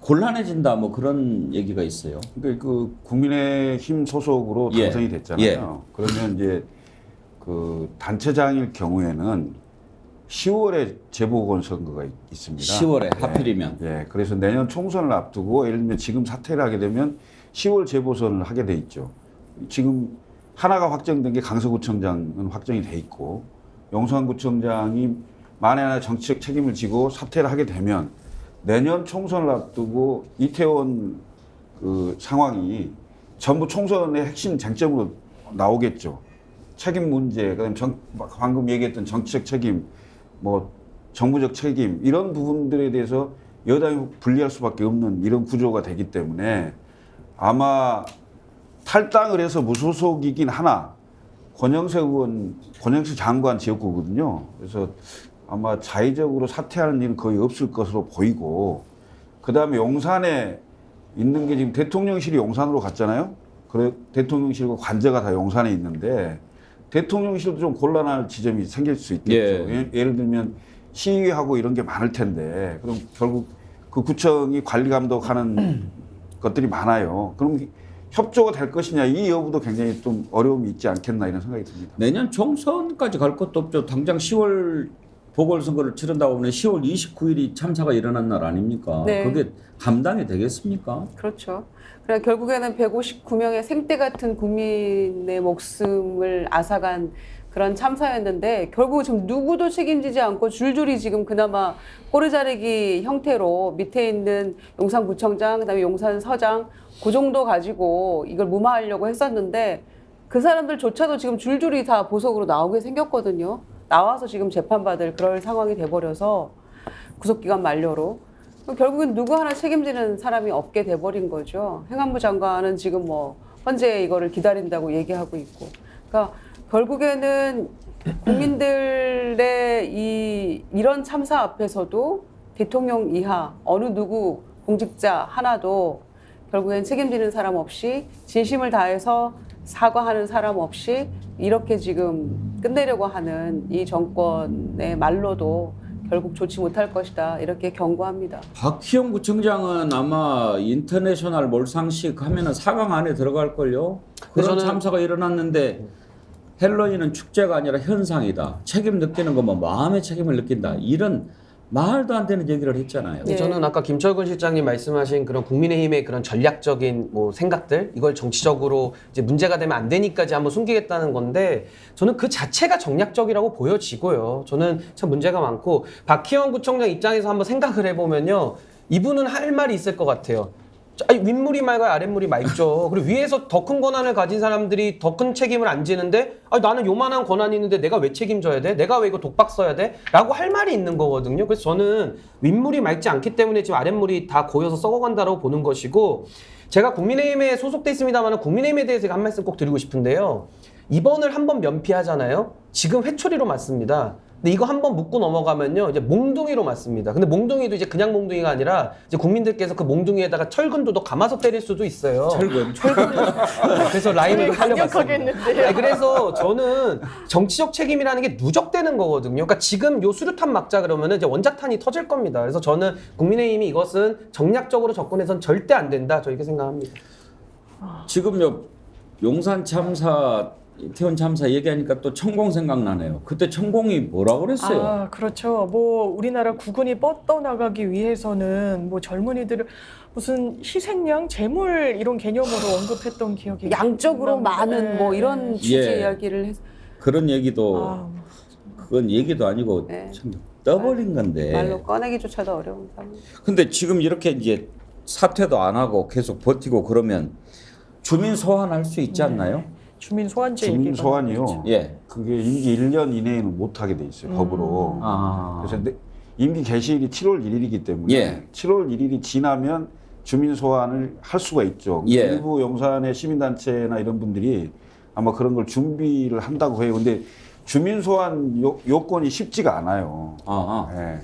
곤란해진다 뭐 그런 얘기가 있어요. 그러니까 그 국민의힘 소속으로 예. 당선이 됐잖아요. 예. 그러면 이제 그 단체장일 경우에는 10월에 재보궐선거가 있습니다. 10월에 하필이면. 예. 그래서 내년 총선을 앞두고 예를 들면 지금 사퇴를 하게 되면 10월 재보선을 하게 돼 있죠. 지금 하나가 확정된 게 강서구청장은 확정이 돼 있고 용산구청장이 만에 하나 정치적 책임을 지고 사퇴를 하게 되면 내년 총선을 앞두고 이태원 그 상황이 전부 총선의 핵심 쟁점으로 나오겠죠. 책임 문제, 그다음에 방금 얘기했던 정치적 책임, 뭐 정부적 책임 이런 부분들에 대해서 여당이 불리할 수밖에 없는 이런 구조가 되기 때문에 아마 탈당을 해서 무소속이긴 하나 권영세 의원, 권영세 장관 지역구거든요. 그래서 아마 자의적으로 사퇴하는 일은 거의 없을 것으로 보이고 그다음에 용산에 있는 게 지금 대통령실이 용산으로 갔잖아요. 그래 대통령실과 관저가 다 용산에 있는데 대통령실도 좀 곤란할 지점이 생길 수 있겠죠. 예를 들면 시위하고 이런 게 많을 텐데 그럼 결국 그 구청이 관리 감독하는 것들이 많아요. 그럼 협조가 될 것이냐 이 여부도 굉장히 좀 어려움이 있지 않겠나 이런 생각이 듭니다. 내년 총선까지 갈 것도 없죠. 당장 10월 보궐선거를 치른다고 하면 10월 29일이 참사가 일어난 날 아닙니까? 네. 그게 감당이 되겠습니까? 그렇죠. 그래 결국에는 159명의 생떼 같은 국민의 목숨을 앗아간 그런 참사였는데 결국 지금 누구도 책임지지 않고 줄줄이 지금 그나마 꼬리 자르기 형태로 밑에 있는 용산구청장, 그다음에 용산서장 그 정도 가지고 이걸 무마하려고 했었는데 그 사람들조차도 지금 줄줄이 다 보석으로 나오게 생겼거든요. 나와서 지금 재판받을 그럴 상황이 돼버려서 구속기간 만료로 결국엔 누구 하나 책임지는 사람이 없게 돼버린 거죠. 행안부 장관은 지금 뭐 헌재 이거를 기다린다고 얘기하고 있고 그러니까 결국에는 국민들의 이런 참사 앞에서도 대통령 이하 어느 누구 공직자 하나도 결국엔 책임지는 사람 없이 진심을 다해서 사과하는 사람 없이 이렇게 지금 끝내려고 하는 이 정권의 말로도 결국 좋지 못할 것이다 이렇게 경고합니다. 박희영 구청장은 아마 인터내셔널 몰상식 하면은 4강 안에 들어갈걸요. 그런 참사가 일어났는데 헬로윈은 축제가 아니라 현상이다. 책임 느끼는 거면 마음의 책임을 느낀다. 이런 말도 안 되는 얘기를 했잖아요. 네. 저는 아까 김철근 실장님 말씀하신 그런 국민의힘의 그런 전략적인 뭐 생각들 이걸 정치적으로 이제 문제가 되면 안 되니까지 한번 숨기겠다는 건데 저는 그 자체가 정략적이라고 보여지고요. 저는 참 문제가 많고 박희영 구청장 입장에서 한번 생각을 해보면요. 이분은 할 말이 있을 것 같아요. 아니, 윗물이 맑아야 아랫물이 맑죠. 그리고 위에서 더 큰 권한을 가진 사람들이 더 큰 책임을 안 지는데 아니, 나는 요만한 권한이 있는데 내가 왜 책임져야 돼? 내가 왜 이거 독박 써야 돼? 라고 할 말이 있는 거거든요. 그래서 저는 윗물이 맑지 않기 때문에 지금 아랫물이 다 고여서 썩어간다고 보는 것이고 제가 국민의힘에 소속돼 있습니다만 국민의힘에 대해서 한 말씀 꼭 드리고 싶은데요. 이번을 한번 면피하잖아요. 지금 회초리로 맞습니다. 근데 이거 한번 묻고 넘어가면요, 이제 몽둥이로 맞습니다. 근데 몽둥이도 이제 그냥 몽둥이가 아니라 이제 국민들께서 그 몽둥이에다가 철근도 더 감아서 때릴 수도 있어요. 철근. 그래서 라임을 좀 살려봤습니다. 강력하겠는데요. 아니, 그래서 저는 정치적 책임이라는 게 누적되는 거거든요. 그러니까 지금 요 수류탄 막자 그러면은 이제 원자탄이 터질 겁니다. 그래서 저는 국민의힘이 이것은 정략적으로 접근해서는 절대 안 된다. 저 이렇게 생각합니다. 지금요 용산 참사, 이태원 참사 얘기하니까 또 천공 생각나네요. 그때 천공이 뭐라고 그랬어요? 아, 그렇죠. 뭐 우리나라 국군이 뻗어나가기 위해서는 뭐 젊은이들을 무슨 희생양, 재물 이런 개념으로 언급했던 기억이 양적으로 납니다. 많은 뭐 이런 취지 예. 이야기를 해서 그런 얘기도 아, 그건 얘기도 아니고 네. 참 떠버린 건데. 말로 꺼내기조차도 어려운 상황. 근데 지금 이렇게 이제 사퇴도 안 하고 계속 버티고 그러면 주민 소환할 수 있지 않나요? 주민 소환제 주민 얘기가 소환이요. 예. 그게 임기 1년 이내에는 못 하게 돼 있어요. 법으로. 아. 그래서 임기 개시일이 7월 1일이기 때문에 예. 7월 1일이 지나면 주민 소환을 할 수가 있죠. 예. 일부 용산의 시민단체나 이런 분들이 아마 그런 걸 준비를 한다고 해요. 근데 주민 소환 요건이 쉽지가 않아요. 예.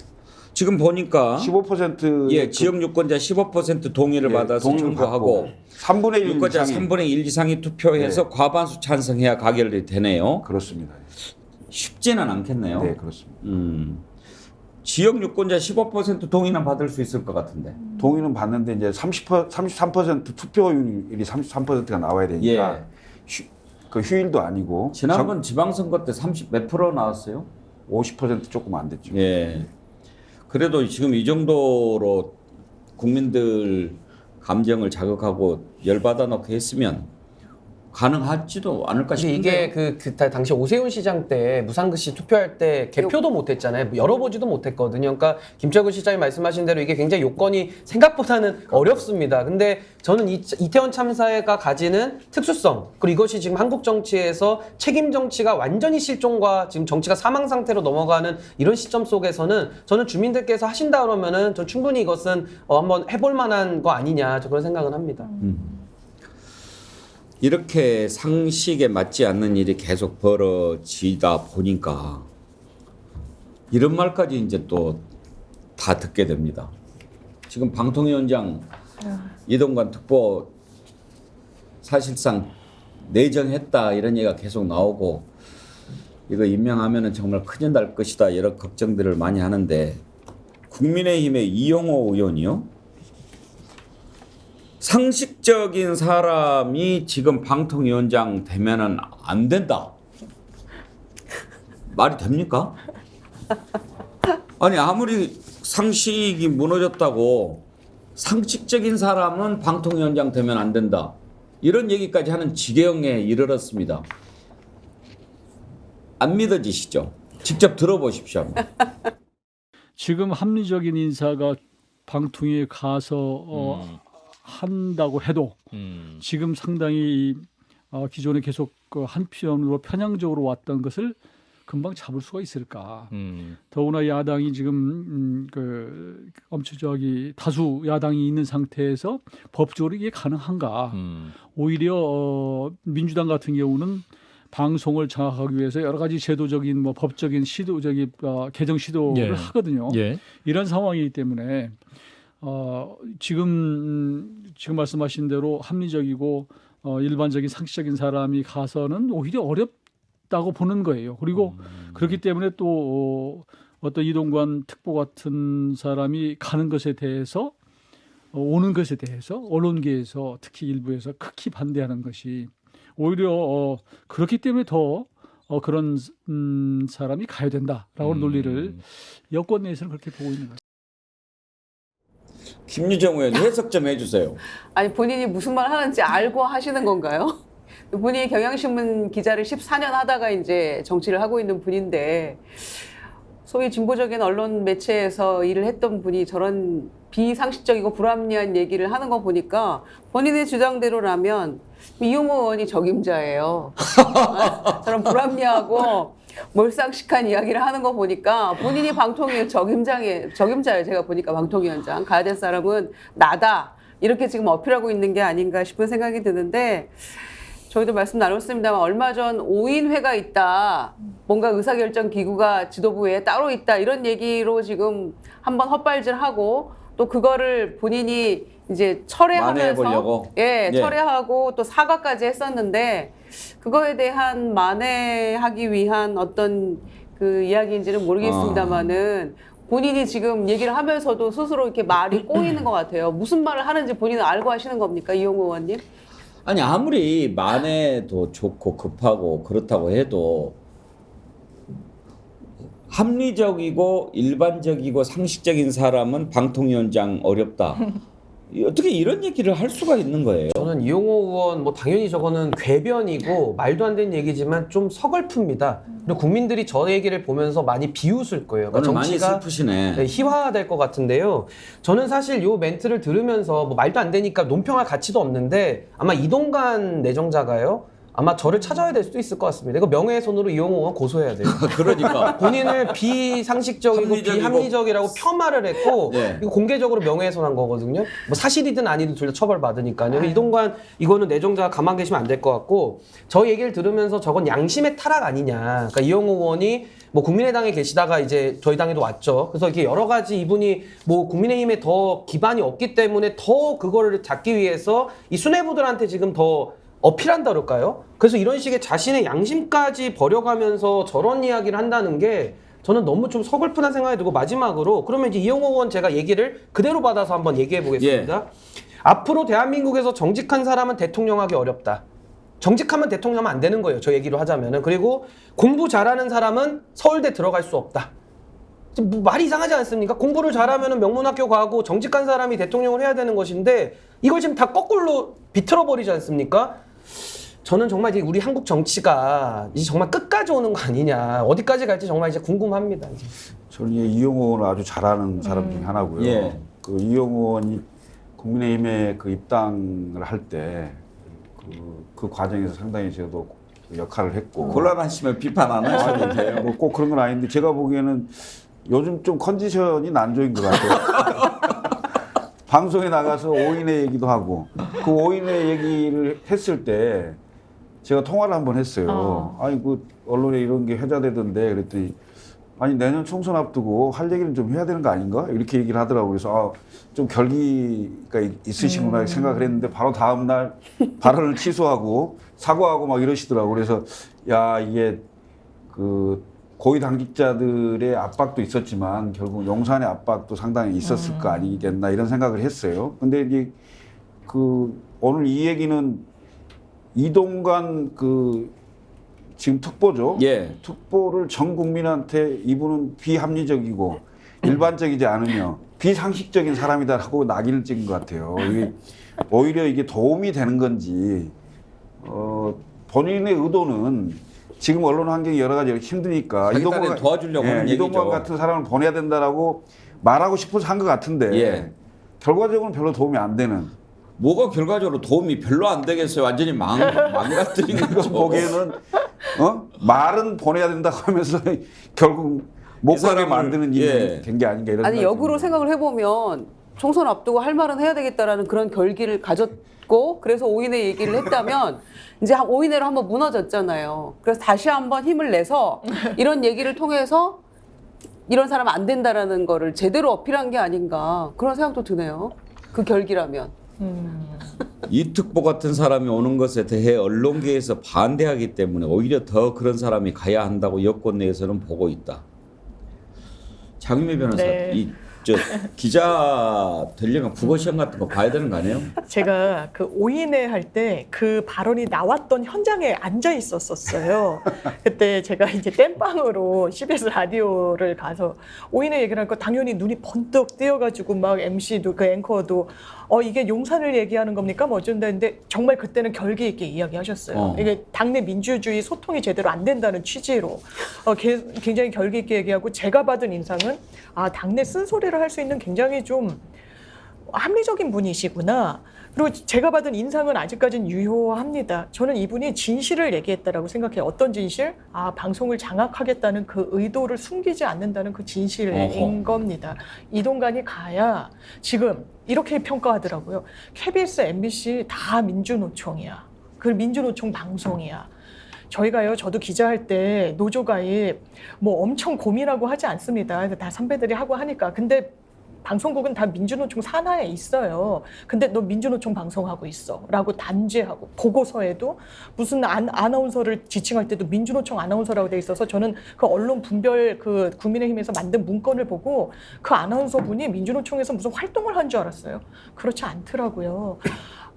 지금 보니까 15% 예, 지역 유권자 15% 동의를 예, 받아서 동의를 청구하고 받고 3분의 1 유권자 이상이 3분의 1 이상이 투표해서 과반수 찬성해야 가결이 되네요. 그렇습니다. 쉽지는 않겠네요. 네, 그렇습니다. 지역 유권자 15% 동의는 받을 수 있을 것 같은데. 동의는 받는데 이제 33% 투표율이 33%가 나와야 되니까 예. 그 휴일도 아니고 지난번 지방선거 때 30 몇 프로 나왔어요? 50% 조금 안 됐죠. 예. 그래도 지금 이 정도로 국민들 감정을 자극하고 열받아 놓게 했으면 가능하지도 않을까 사실 싶은데요. 이게 그 당시 오세훈 시장 때 무상급식 투표할 때 개표도 못했잖아요. 열어보지도 못했거든요. 그러니까 김철근 시장이 말씀하신 대로 이게 굉장히 요건이 생각보다는 어렵습니다. 근데 저는 이태원 참사가 가지는 특수성, 그리고 이것이 지금 한국 정치에서 책임 정치가 완전히 실종과 지금 정치가 사망 상태로 넘어가는 이런 시점 속에서는 저는 주민들께서 하신다 그러면은 전 충분히 이것은 한번 해볼 만한 거 아니냐, 저 그런 생각은 합니다. 이렇게 상식에 맞지 않는 일이 계속 벌어지다 보니까 이런 말까지 이제 또 다 듣게 됩니다. 지금 방통위원장 이동관 특보 사실상 내정했다 이런 얘기가 계속 나오고 이거 임명하면은 정말 큰일 날 것이다 이런 걱정들을 많이 하는데 국민의힘의 이용호 의원이요? 상식적인 사람이 지금 방통위원장 되면은 안 된다. 말이 됩니까? 아니 아무리 상식이 무너졌다고 상식적인 사람은 방통위원장 되면 안 된다. 이런 얘기까지 하는 지경에 이르렀습니다. 안 믿어지시죠? 직접 들어보십시오. 지금 합리적인 인사가 방통위에 가서 한다고 해도 지금 상당히 기존에 계속 그 한편으로 편향적으로 왔던 것을 금방 잡을 수가 있을까? 더구나 야당이 지금 엄청 다수 야당이 있는 상태에서 법적으로 이게 가능한가? 오히려 민주당 같은 경우는 방송을 장악하기 위해서 여러 가지 제도적인 법적인 시도 개정 시도를 예. 하거든요. 예. 이런 상황이기 때문에 지금 말씀하신 대로 합리적이고 일반적인 상식적인 사람이 가서는 오히려 어렵다고 보는 거예요. 그리고 그렇기 때문에 또 어떤 이동관 특보 같은 사람이 가는 것에 대해서 오는 것에 대해서 언론계에서 특히 일부에서 극히 반대하는 것이 오히려 그렇기 때문에 더 그런 사람이 가야 된다라고 논리를 여권 내에서는 그렇게 보고 있는 거예요. 김유정 의원 해석 좀 해주세요. 아니 본인이 무슨 말 하는지 알고 하시는 건가요? 본인이 경향신문 기자를 14년 하다가 이제 정치를 하고 있는 분인데 소위 진보적인 언론 매체에서 일을 했던 분이 저런 비상식적이고 불합리한 얘기를 하는 거 보니까 본인의 주장대로라면 이용호 의원이 적임자예요. 저런 불합리하고 몰상식한 이야기를 하는 거 보니까 본인이 방통위 적임자예요. 제가 보니까 방통위원장 가야 될 사람은 나다 이렇게 지금 어필하고 있는 게 아닌가 싶은 생각이 드는데 저희도 말씀 나눴습니다만 얼마 전 5인회가 있다. 뭔가 의사결정 기구가 지도부에 따로 있다. 이런 얘기로 지금 한번 헛발질하고 또 그거를 본인이 이제 철회하면서 만회해보려고? 예, 예. 철회하고 또 사과까지 했었는데 그거에 대한 만회하기 위한 어떤 그 이야기인지는 모르겠습니다만은 본인이 지금 얘기를 하면서도 스스로 이렇게 말이 꼬이는 것 같아요. 무슨 말을 하는지 본인은 알고 하시는 겁니까, 이용호 의원님? 아니 아무리 만회도 좋고 급하고 그렇다고 해도 합리적이고 일반적이고 상식적인 사람은 방통위원장 어렵다. 어떻게 이런 얘기를 할 수가 있는 거예요? 저는 이용호 의원 당연히 저거는 궤변이고 말도 안 되는 얘기지만 좀 서글픕니다. 그리고 국민들이 저 얘기를 보면서 많이 비웃을 거예요. 오늘 많이 정치가 슬프시네. 희화화될 것 같은데요. 저는 사실 요 멘트를 들으면서 말도 안 되니까 논평할 가치도 없는데 아마 이동관 내정자가요. 아마 저를 찾아야 될 수도 있을 것 같습니다. 이거 명예훼손으로 이용호 의원 고소해야 돼요. 그러니까 본인을 비상식적이고 비합리적이라고 폄하를 했고 네. 이거 공개적으로 명예훼손한 거거든요. 사실이든 아니든 둘 다 처벌받으니까요. 이동관 이거는 내정자가 가만 계시면 안 될 것 같고 저 얘기를 들으면서 저건 양심의 타락 아니냐. 그러니까 이용호 의원이 국민의당에 계시다가 이제 저희 당에도 왔죠. 그래서 이렇게 여러 가지 이분이 국민의힘에 더 기반이 없기 때문에 더 그거를 잡기 위해서 이 수뇌부들한테 지금 더 어필한다 그럴까요? 그래서 이런 식의 자신의 양심까지 버려가면서 저런 이야기를 한다는 게 저는 너무 좀 서글픈한 생각이 들고 마지막으로 그러면 이제 이용호 의원 제가 얘기를 그대로 받아서 한번 얘기해 보겠습니다. 앞으로 대한민국에서 정직한 사람은 대통령하기 어렵다. 정직하면 대통령하면 안 되는 거예요. 저 얘기로 하자면은. 그리고 공부 잘하는 사람은 서울대 들어갈 수 없다. 뭐 말이 이상하지 않습니까? 공부를 잘하면 명문학교 가고 정직한 사람이 대통령을 해야 되는 것인데 이걸 지금 다 거꾸로 비틀어 버리지 않습니까? 저는 정말 이제 우리 한국 정치가 이제 정말 끝까지 오는 거 아니냐, 어디까지 갈지 정말 이제 궁금합니다. 이제. 저는 이용호 의원을 아주 잘하는 사람 중에 하나고요. 예. 그 이용호 의원이 국민의힘에 그 입당을 할 때 그 과정에서 상당히 저도 역할을 했고. 곤란하시면 비판 안 하셔도 돼요. 뭐 꼭 그런 건 아닌데 제가 보기에는 요즘 좀 컨디션이 난조인 것 같아요. 방송에 나가서 5인의 얘기도 하고 그 5인의 얘기를 했을 때 제가 통화를 한번 했어요. 아니 그 언론에 이런 게 회자되던데 그랬더니 아니 내년 총선 앞두고 할 얘기는 좀 해야 되는 거 아닌가? 이렇게 얘기를 하더라고요. 그래서 좀 결기가 있으시구나 생각을 했는데 바로 다음 날 발언을 취소하고 사과하고 막 이러시더라고요. 그래서 야 이게 그 고위 당직자들의 압박도 있었지만 결국 용산의 압박도 상당히 있었을 거 아니겠나 이런 생각을 했어요. 근데 이제 그 오늘 이 얘기는 이동관 그 지금 특보죠. 예. 특보를 전 국민한테 이분은 비합리적이고 일반적이지 않으며 비상식적인 사람이다라고 낙인을 찍은 것 같아요. 이게 오히려 이게 도움이 되는 건지 본인의 의도는 지금 언론 환경이 여러 가지 힘드니까 자기 딴에 도와주려고 하는 이동관 얘기죠. 같은 사람을 보내야 된다라고 말하고 싶어서 한 것 같은데 예. 결과적으로는 별로 도움이 안 되는. 뭐가 결과적으로 도움이 별로 안 되겠어요. 완전히 망가뜨리는 이거 거죠. 보기에는 말은 보내야 된다고 하면서 결국 못 가게 사람을, 만드는 일이 예. 된 게 아닌가 이런 아니 생각이 역으로 듭니다. 생각을 해보면 총선 앞두고 할 말은 해야 되겠다라는 그런 결기를 가졌고 그래서 5인의 얘기를 했다면 이제 5인회로 한번 무너졌잖아요. 그래서 다시 한번 힘을 내서 이런 얘기를 통해서 이런 사람 안 된다라는 거를 제대로 어필한 게 아닌가 그런 생각도 드네요. 그 결기라면. 이 특보 같은 사람이 오는 것에 대해 언론계에서 반대하기 때문에 오히려 더 그런 사람이 가야 한다고 여권 내에서는 보고 있다. 장유미 변호사, 네. 저 기자 되려면 국어 시험 같은 거 봐야 되는 거 아니에요? 제가 그 5인회 할 때 그 발언이 나왔던 현장에 앉아 있었어요. 그때 제가 이제 땜빵으로 CBS 라디오를 가서 5인회 얘기를 하니까 당연히 눈이 번뜩 띄어가지고 막 MC도 그 앵커도 이게 용산을 얘기하는 겁니까? 뭐 어쩐다 했는데 정말 그때는 결기 있게 이야기하셨어요. 이게 당내 민주주의 소통이 제대로 안 된다는 취지로 굉장히 결기 있게 얘기하고 제가 받은 인상은 당내 쓴소리를 할 수 있는 굉장히 좀 합리적인 분이시구나. 그리고 제가 받은 인상은 아직까지는 유효합니다. 저는 이분이 진실을 얘기했다라고 생각해요. 어떤 진실? 방송을 장악하겠다는 그 의도를 숨기지 않는다는 그 진실인 겁니다. 이동관이 가야 지금 이렇게 평가하더라고요. KBS, MBC 다 민주노총이야. 그 민주노총 방송이야. 저희가요, 저도 기자할 때 노조가입 뭐 엄청 고민하고 하지 않습니다. 다 선배들이 하고 하니까. 근데 방송국은 다 민주노총 산하에 있어요. 근데 너 민주노총 방송하고 있어 라고 단죄하고 보고서에도 무슨 아나운서를 지칭할 때도 민주노총 아나운서라고 돼 있어서 저는 그 언론 분별 그 국민의힘에서 만든 문건을 보고 그 아나운서 분이 민주노총에서 무슨 활동을 한 줄 알았어요. 그렇지 않더라고요.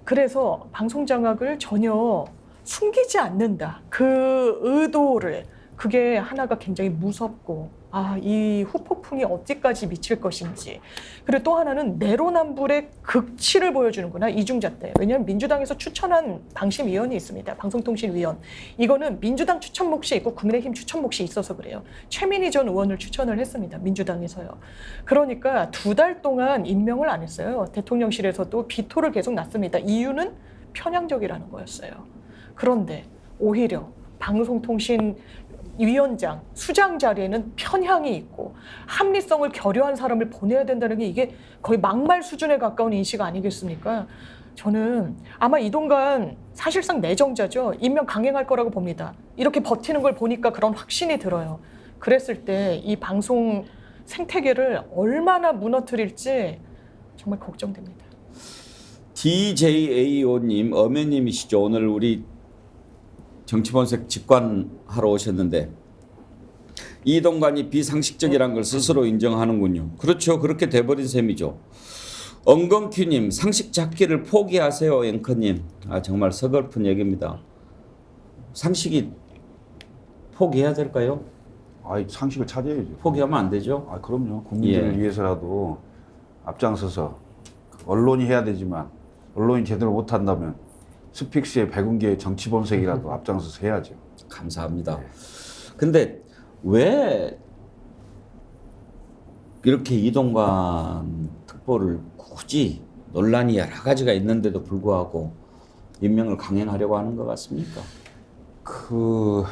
그래서 방송 장악을 전혀 숨기지 않는다. 그 의도를 그게 하나가 굉장히 무섭고 이 후폭풍이 어디까지 미칠 것인지. 그리고 또 하나는 내로남불의 극치를 보여주는구나. 이중잣대. 왜냐하면 민주당에서 추천한 방심위원이 있습니다. 방송통신위원. 이거는 민주당 추천 몫이 있고 국민의힘 추천 몫이 있어서 그래요. 최민희 전 의원을 추천을 했습니다. 민주당에서요. 그러니까 2달 동안 임명을 안 했어요. 대통령실에서도 비토를 계속 놨습니다. 이유는 편향적이라는 거였어요. 그런데 오히려 방송통신위원장, 수장 자리에는 편향이 있고 합리성을 결여한 사람을 보내야 된다는 게 이게 거의 막말 수준에 가까운 인식 아니겠습니까? 저는 아마 이동관 사실상 내정자죠. 임명 강행할 거라고 봅니다. 이렇게 버티는 걸 보니까 그런 확신이 들어요. 그랬을 때 이 방송 생태계를 얼마나 무너뜨릴지 정말 걱정됩니다. DJAO님, 어매님이시죠. 오늘 우리 정치본색 직관하러 오셨는데 이동관이 비상식적이라는 걸 스스로 인정하는군요. 그렇죠. 그렇게 돼버린 셈이죠. 엉겅퀴님, 상식 잡기를 포기하세요, 앵커님. 아, 정말 서글픈 얘기입니다. 상식이 포기해야 될까요? 아, 상식을 찾아야죠. 포기하면 안 되죠. 아, 그럼요. 국민들을 예. 위해서라도 앞장서서 언론이 해야 되지만 언론이 제대로 못한다면 스픽스의 백운기의 정치 범색이라도 앞장서서 해야죠. 감사합니다. 근데 왜 이렇게 이동관 특보를 굳이 논란이 여러 가지가 있는데도 불구하고 임명을 강행하려고 하는 것 같습니까? 그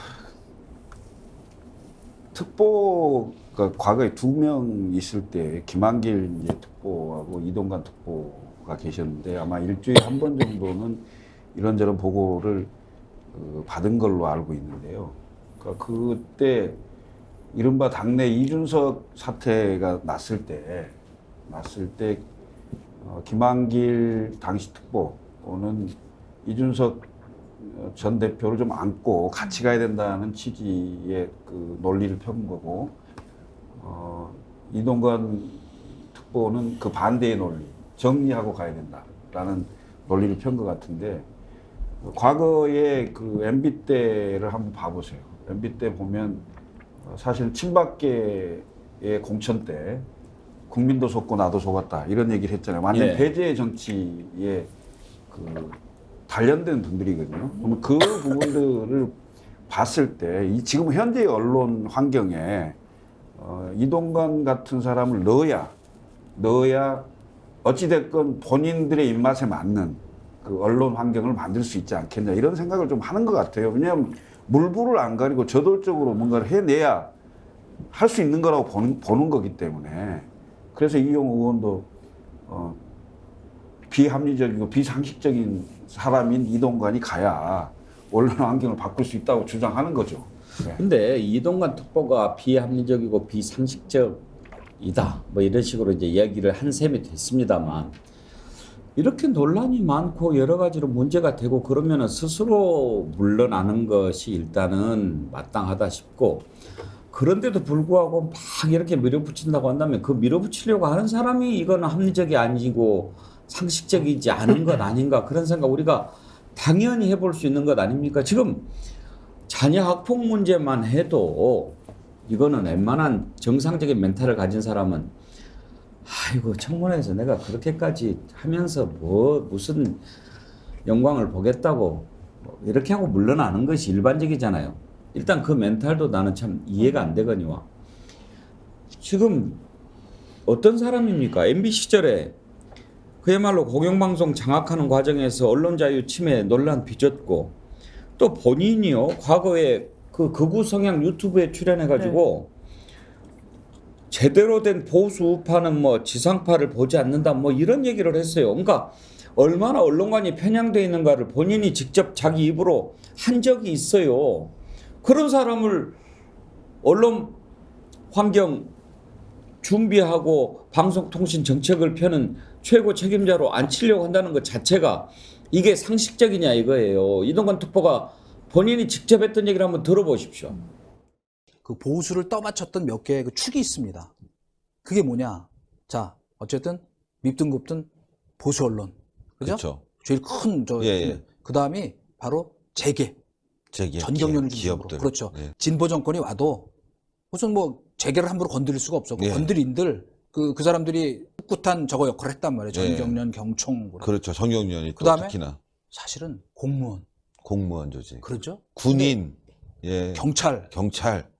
특보가 과거에 2명 있을 때 김한길 이제 특보하고 이동관 특보가 계셨는데 아마 일주일에 한 번 정도는 이런저런 보고를 받은 걸로 알고 있는데요. 그러니까 그때 이른바 당내 이준석 사태가 났을 때 김한길 당시 특보는 이준석 전 대표를 좀 안고 같이 가야 된다는 취지의 그 논리를 펴는 거고, 이동관 특보는 그 반대의 논리, 정리하고 가야 된다라는 논리를 편 것 같은데, 과거에 그 MB 때를 한번 봐보세요. MB 때 보면 사실 친박계의 공천 때 국민도 속고 나도 속았다 이런 얘기를 했잖아요. 완전 예. 배제의 정치에 그 단련된 분들이거든요. 그러면 그 부분들을 봤을 때 이 지금 현재의 언론 환경에 이동관 같은 사람을 넣어야 어찌됐건 본인들의 입맛에 맞는 그 언론 환경을 만들 수 있지 않겠냐 이런 생각을 좀 하는 것 같아요. 왜냐하면 물불을 안 가리고 저돌적으로 뭔가를 해내야 할 수 있는 거라고 보는 거기 때문에 그래서 이용 의원도 비합리적이고 비상식적인 사람인 이동관이 가야 언론 환경을 바꿀 수 있다고 주장하는 거죠. 네. 근데 이동관 특보가 비합리적이고 비상식적이다 뭐 이런 식으로 이제 이야기를 한 셈이 됐습니다만 이렇게 논란이 많고 여러 가지로 문제가 되고 그러면은 스스로 물러나는 것이 일단은 마땅하다 싶고 그런데도 불구하고 막 이렇게 밀어붙인다고 한다면 그 밀어붙이려고 하는 사람이 이거는 합리적이 아니고 상식적이지 않은 것 아닌가 그런 생각 우리가 당연히 해볼 수 있는 것 아닙니까? 지금 자녀 학폭 문제만 해도 이거는 웬만한 정상적인 멘탈을 가진 사람은 아이고 청문회에서 내가 그렇게까지 하면서 뭐 무슨 영광을 보겠다고 이렇게 하고 물러나는 것이 일반적이잖아요. 일단 그 멘탈도 나는 참 이해가 안 되거니와 지금 어떤 사람입니까? MB 시절에 그야말로 공영방송 장악하는 과정에서 언론자유 침해 논란 빚었고 또 본인이요 과거에 그 극우 성향 유튜브에 출연해가지고 제대로 된 보수 우파는 뭐 지상파를 보지 않는다 뭐 이런 얘기를 했어요. 그러니까 얼마나 언론관이 편향되어 있는가를 본인이 직접 자기 입으로 한 적이 있어요. 그런 사람을 언론 환경 준비하고 방송통신 정책을 펴는 최고 책임자로 앉히려고 한다는 것 자체가 이게 상식적이냐 이거예요. 이동관 특보가 본인이 직접 했던 얘기를 한번 들어보십시오. 그 보수를 떠받쳤던 몇 개의 그 축이 있습니다. 그게 뭐냐? 자, 어쨌든 밉든 굽든 보수 언론, 그죠? 그렇죠. 제일 큰 그 다음이 바로 재계, 전경련을 중심으로. 그렇죠. 예. 진보 정권이 와도 무슨 뭐 재계를 함부로 건드릴 수가 없었고 예. 건드린들 그 사람들이 꿋꿋한 저거 역할을 했단 말이에요. 예. 전경련, 경총. 그렇죠. 전경련이 또 그다음에 특히나 사실은 공무원 조직. 그렇죠. 군인, 예. 경찰.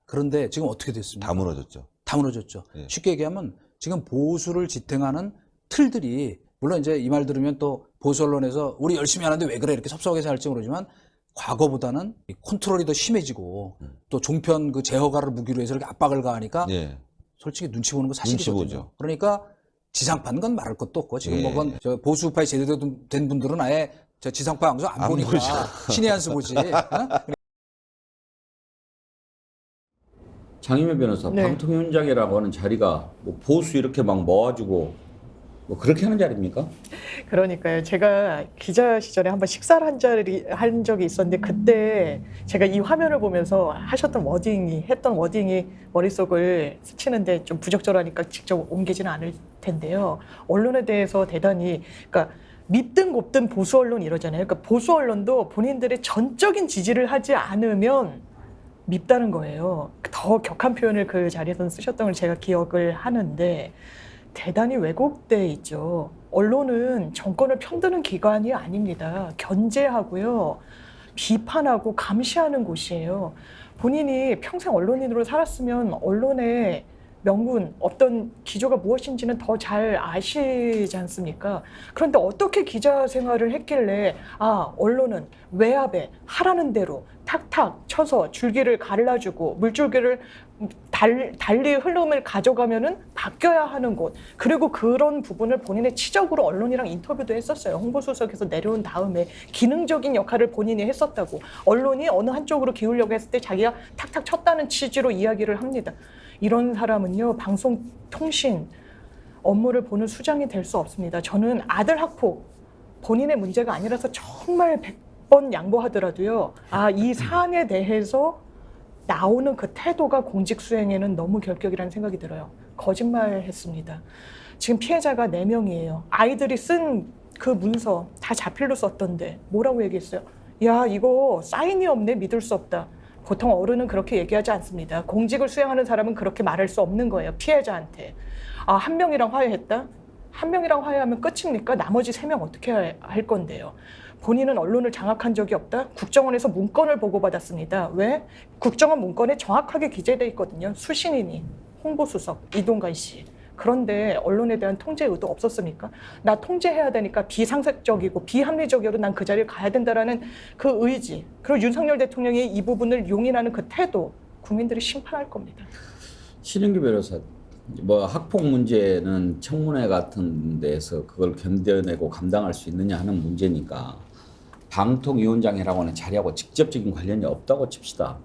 그런데 지금 어떻게 됐습니까? 다 무너졌죠. 다 무너졌죠. 예. 쉽게 얘기하면 지금 보수를 지탱하는 틀들이 물론 이제 이 말 들으면 또 보수 언론에서 우리 열심히 하는데 왜 그래 이렇게 섭섭하게 살지 모르지만 과거보다는 이 컨트롤이 더 심해지고 또 종편 그 제허가를 무기로 해서 이렇게 압박을 가하니까 예. 솔직히 눈치 보는 거 사실이거든요. 눈치 보죠. 그러니까 지상파는 건 말할 것도 없고 지금 예. 뭐 그건 저 보수파에 제대로 된 분들은 아예 저 지상파 방송 안 보니까 신의 한 수 보지. 어? 장희매 변호사, 네. 방통위원장이라고 하는 자리가 뭐 보수 이렇게 막 모아주고 뭐 그렇게 하는 자리입니까? 그러니까요. 제가 기자 시절에 한번 식사를 한 적이 있었는데 그때 제가 이 화면을 보면서 했던 워딩이 머릿속을 스치는데 좀 부적절하니까 직접 옮기지는 않을 텐데요. 언론에 대해서 대단히 그러니까 밉든 곱든 보수 언론 이러잖아요. 그러니까 보수 언론도 본인들의 전적인 지지를 하지 않으면 밉다는 거예요. 더 격한 표현을 그 자리에서 쓰셨던 걸 제가 기억을 하는데 대단히 왜곡돼 있죠. 언론은 정권을 편드는 기관이 아닙니다. 견제하고요. 비판하고 감시하는 곳이에요. 본인이 평생 언론인으로 살았으면 언론의 명분, 어떤 기조가 무엇인지는 더 잘 아시지 않습니까? 그런데 어떻게 기자 생활을 했길래 언론은 외압에 하라는 대로 탁탁 쳐서 줄기를 갈라주고 물줄기를 달리 흐름을 가져가면은 바뀌어야 하는 곳. 그리고 그런 부분을 본인의 치적으로 언론이랑 인터뷰도 했었어요. 홍보수석에서 내려온 다음에 기능적인 역할을 본인이 했었다고. 언론이 어느 한쪽으로 기울려고 했을 때 자기가 탁탁 쳤다는 취지로 이야기를 합니다. 이런 사람은요, 방송, 통신 업무를 보는 수장이 될 수 없습니다. 저는 아들 학폭, 본인의 문제가 아니라서 정말 100번 양보하더라도요, 이 사안에 대해서 나오는 그 태도가 공직 수행에는 너무 결격이라는 생각이 들어요. 거짓말했습니다. 지금 피해자가 4명이에요. 아이들이 쓴 그 문서 다 자필로 썼던데 뭐라고 얘기했어요? 야, 이거 사인이 없네, 믿을 수 없다. 보통 어른은 그렇게 얘기하지 않습니다. 공직을 수행하는 사람은 그렇게 말할 수 없는 거예요. 피해자한테. 한 명이랑 화해했다? 한 명이랑 화해하면 끝입니까? 나머지 3명 어떻게 할 건데요? 본인은 언론을 장악한 적이 없다? 국정원에서 문건을 보고받았습니다. 왜? 국정원 문건에 정확하게 기재되어 있거든요. 수신인이, 홍보수석, 이동관 씨. 그런데 언론에 대한 통제 의도 없었습니까? 나 통제해야 되니까 비상식적이고 비합리적이어도 난 그 자리에 가야 된다라는 그 의지, 그리고 윤석열 대통령이 이 부분을 용인하는 그 태도, 국민들이 심판할 겁니다. 신인규 변호사, 뭐 학폭 문제는 청문회 같은 데서 그걸 견뎌내고 감당할 수 있느냐 하는 문제니까 방통위원장이라고 하는 자리하고 직접적인 관련이 없다고 칩시다.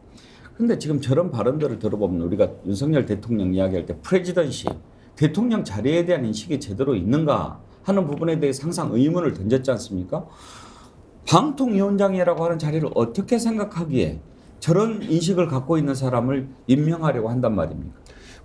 그런데 지금 저런 발언들을 들어보면 우리가 윤석열 대통령 이야기할 때 프레지던시, 대통령 자리에 대한 인식이 제대로 있는가 하는 부분에 대해서 항상 의문을 던졌지 않습니까? 방통위원장이라고 하는 자리를 어떻게 생각하기에 저런 인식을 갖고 있는 사람을 임명하려고 한단 말입니까?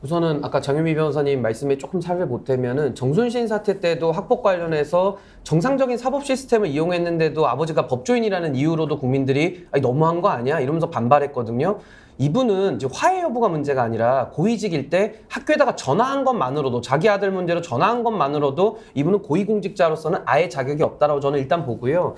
우선은 아까 장유미 변호사님 말씀에 조금 살을 보태면은 정순신 사태 때도 학폭 관련해서 정상적인 사법 시스템을 이용했는데도 아버지가 법조인이라는 이유로도 국민들이 너무한 거 아니야? 이러면서 반발했거든요. 이분은 이제 화해 여부가 문제가 아니라 고위직일 때 학교에다가 전화한 것만으로도, 자기 아들 문제로 전화한 것만으로도 이분은 고위공직자로서는 아예 자격이 없다라고 저는 일단 보고요.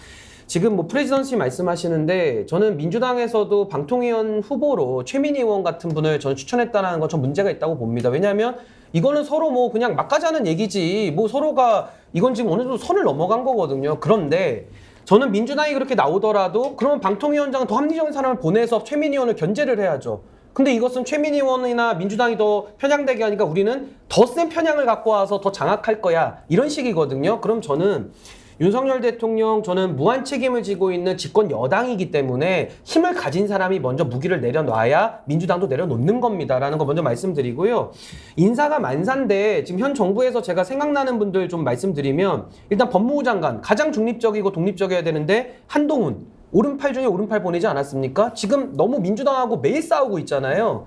지금 뭐 프레지던시 말씀하시는데 저는 민주당에서도 방통위원 후보로 최민희 의원 같은 분을 저는 추천했다는 건 전 문제가 있다고 봅니다. 왜냐하면 이거는 서로 뭐 그냥 막가자는 얘기지, 뭐 서로가 이건 지금 어느 정도 선을 넘어간 거거든요. 그런데 저는 민주당이 그렇게 나오더라도 그러면 방통위원장은 더 합리적인 사람을 보내서 최민희 의원을 견제를 해야죠. 근데 이것은 최민희 의원이나 민주당이 더 편향되게 하니까 우리는 더 센 편향을 갖고 와서 더 장악할 거야, 이런 식이거든요. 그럼 저는 윤석열 대통령, 저는 무한 책임을 지고 있는 집권 여당이기 때문에 힘을 가진 사람이 먼저 무기를 내려놔야 민주당도 내려놓는 겁니다라는 거 먼저 말씀드리고요. 인사가 만사인데 지금 현 정부에서 제가 생각나는 분들 좀 말씀드리면, 일단 법무부 장관 가장 중립적이고 독립적이어야 되는데 한동훈, 오른팔 중에 오른팔 보내지 않았습니까? 지금 너무 민주당하고 매일 싸우고 있잖아요.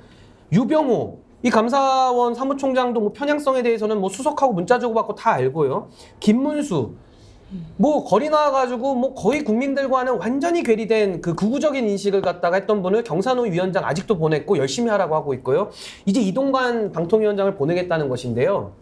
유병호, 이 감사원 사무총장도 뭐 편향성에 대해서는 뭐 수석하고 문자 주고받고 다 알고요. 김문수, 뭐 거리 나와가지고 뭐 거의 국민들과는 완전히 괴리된 그 극우적인 인식을 갖다가 했던 분을 경산호 위원장 아직도 보냈고 열심히 하라고 하고 있고요. 이제 이동관 방통위원장을 보내겠다는 것인데요.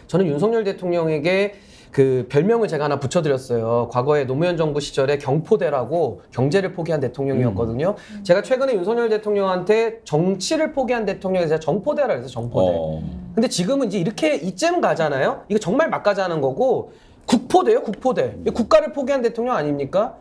저는 윤석열 대통령에게 그 별명을 제가 하나 붙여드렸어요. 과거에 노무현 정부 시절에 경포대라고 경제를 포기한 대통령이었거든요. 제가 최근에 윤석열 대통령한테 정치를 포기한 대통령에서 제가 정포대라 그래서 정포대. 근데 지금은 이제 이렇게 이쯤 가잖아요. 이거 정말 막 가자는 거고, 국포대요, 국포대. 국가를 포기한 대통령 아닙니까?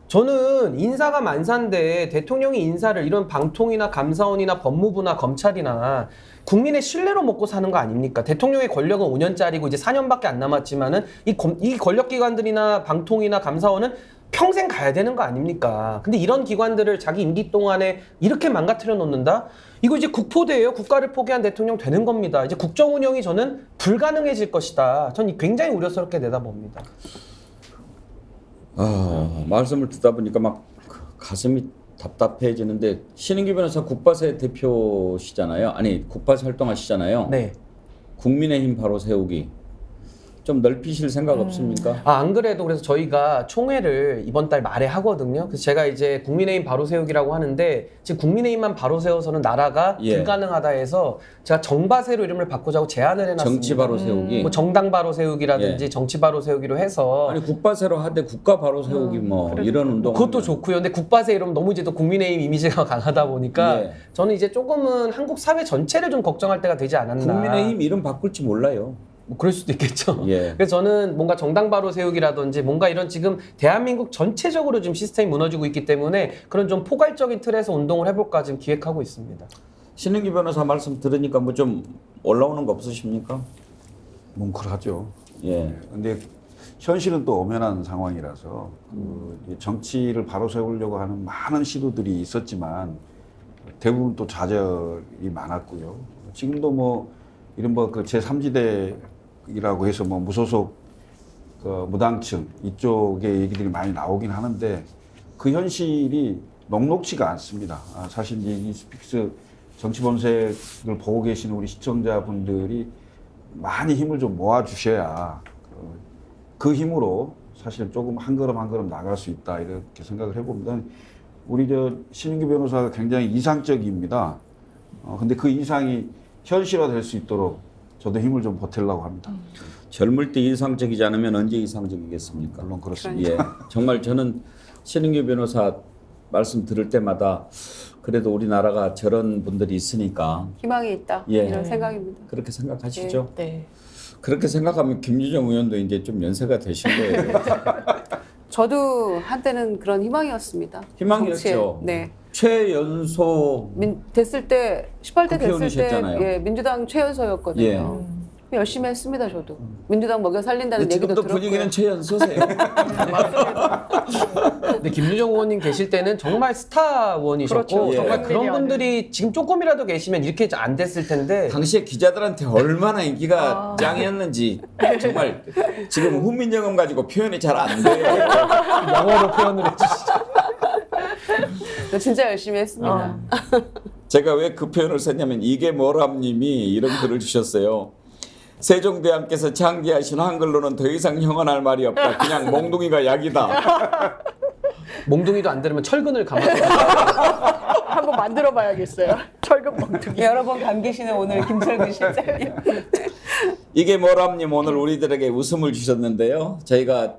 저는 인사가 만사인데 대통령이 인사를 이런 방통이나 감사원이나 법무부나 검찰이나 국민의 신뢰로 먹고 사는 거 아닙니까? 대통령의 권력은 5년짜리고 이제 4년밖에 안 남았지만은 이 권력기관들이나 방통이나 감사원은 평생 가야 되는 거 아닙니까? 근데 이런 기관들을 자기 임기 동안에 이렇게 망가뜨려 놓는다? 이거 이제 국포대예요. 국가를 포기한 대통령 되는 겁니다. 이제 국정 운영이 저는 불가능해질 것이다. 전 굉장히 우려스럽게 내다봅니다. 말씀을 듣다 보니까 막 가슴이 답답해지는데 신인규 변호사 국바세 대표시잖아요. 아니 국바세 활동하시잖아요. 네. 국민의힘 바로 세우기 좀 넓히실 생각 없습니까? 안 그래도 그래서 저희가 총회를 이번 달 말에 하거든요. 그래서 제가 이제 국민의힘 바로 세우기라고 하는데 지금 국민의힘만 바로 세워서는 나라가 불가능하다 해서 제가 정바세로 이름을 바꾸자고 제안을 해놨습니다. 정치 바로 세우기. 뭐 정당 바로 세우기라든지 예. 정치 바로 세우기로 해서 아니 국바세로 하되 국가 바로 세우기 뭐 이런 운동. 그것도 좋고요. 근데 국바세 이러면 너무 이제 또 국민의힘 이미지가 강하다 보니까 예. 저는 이제 조금은 한국 사회 전체를 좀 걱정할 때가 되지 않았나. 국민의힘 이름 바꿀지 몰라요. 뭐 그럴 수도 있겠죠. 예. 그래서 저는 뭔가 정당 바로 세우기라든지 뭔가 이런 지금 대한민국 전체적으로 지금 시스템이 무너지고 있기 때문에 그런 좀 포괄적인 틀에서 운동을 해볼까 지금 기획하고 있습니다. 신은기 변호사 말씀 들으니까 뭐 좀 올라오는 거 없으십니까? 뭉클하죠. 예. 근데 현실은 또 엄연한 상황이라서 그 정치를 바로 세우려고 하는 많은 시도들이 있었지만 대부분 또 좌절이 많았고요. 지금도 뭐 이른바 그 제3지대이라고 해서 뭐 무소속 그 무당층 이쪽의 얘기들이 많이 나오긴 하는데 그 현실이 녹록치가 않습니다. 사실 이제 이 스픽스 정치본색을 보고 계시는 우리 시청자분들이 많이 힘을 좀 모아주셔야 그 힘으로 사실 조금 한 걸음 한 걸음 나갈 수 있다 이렇게 생각을 해봅니다. 우리 저 신인규 변호사가 굉장히 이상적입니다. 근데 그 이상이 현실화될 수 있도록 저도 힘을 좀 보태려고 합니다. 젊을 때 이상적이지 않으면 언제 이상적이겠습니까? 물론 그렇습니다. 예. 정말 저는 신은규 변호사 말씀 들을 때마다 그래도 우리나라가 저런 분들이 있으니까 희망이 있다. 예. 이런 생각입니다. 그렇게 생각하시죠? 네. 그렇게 생각하면 김유정 의원도 이제 좀 연세가 되신 거예요. 저도 한때는 그런 희망이었습니다. 희망이었죠. 정치에. 네. 최연소 됐을 때 18대 됐을 때 국회의원이셨잖아요. 예, 민주당 최연소였거든요. 예. 열심히 했습니다, 저도. 민주당 먹여 살린다는 얘기도 지금도 들었고요. 분위기는 최연소세요. 근데 김유정 의원님 계실 때는 정말 스타 의원이셨고 그렇죠. 정말 예. 그런 분들이 지금 조금이라도 계시면 이렇게 안 됐을 텐데 당시에 기자들한테 얼마나 인기가 짱이었는지 정말 지금 훈민정음 가지고 표현이 잘 안 돼요. 영어로 표현을 해주시죠. 저 진짜 열심히 했습니다. 제가 왜 그 표현을 썼냐면 이게 뭐람님이 이런 글을 주셨어요. 세종대왕께서 창제하신 한글로는 더 이상 형언할 말이 없다. 그냥 몽둥이가 약이다. 몽둥이도 안 들으면 철근을 감아서 한번 만들어봐야겠어요. 철근 멍둥이. 여러 번 감기시는 오늘 김철근 실장님. 이게 뭐람님 오늘 우리들에게 웃음을 주셨는데요. 저희가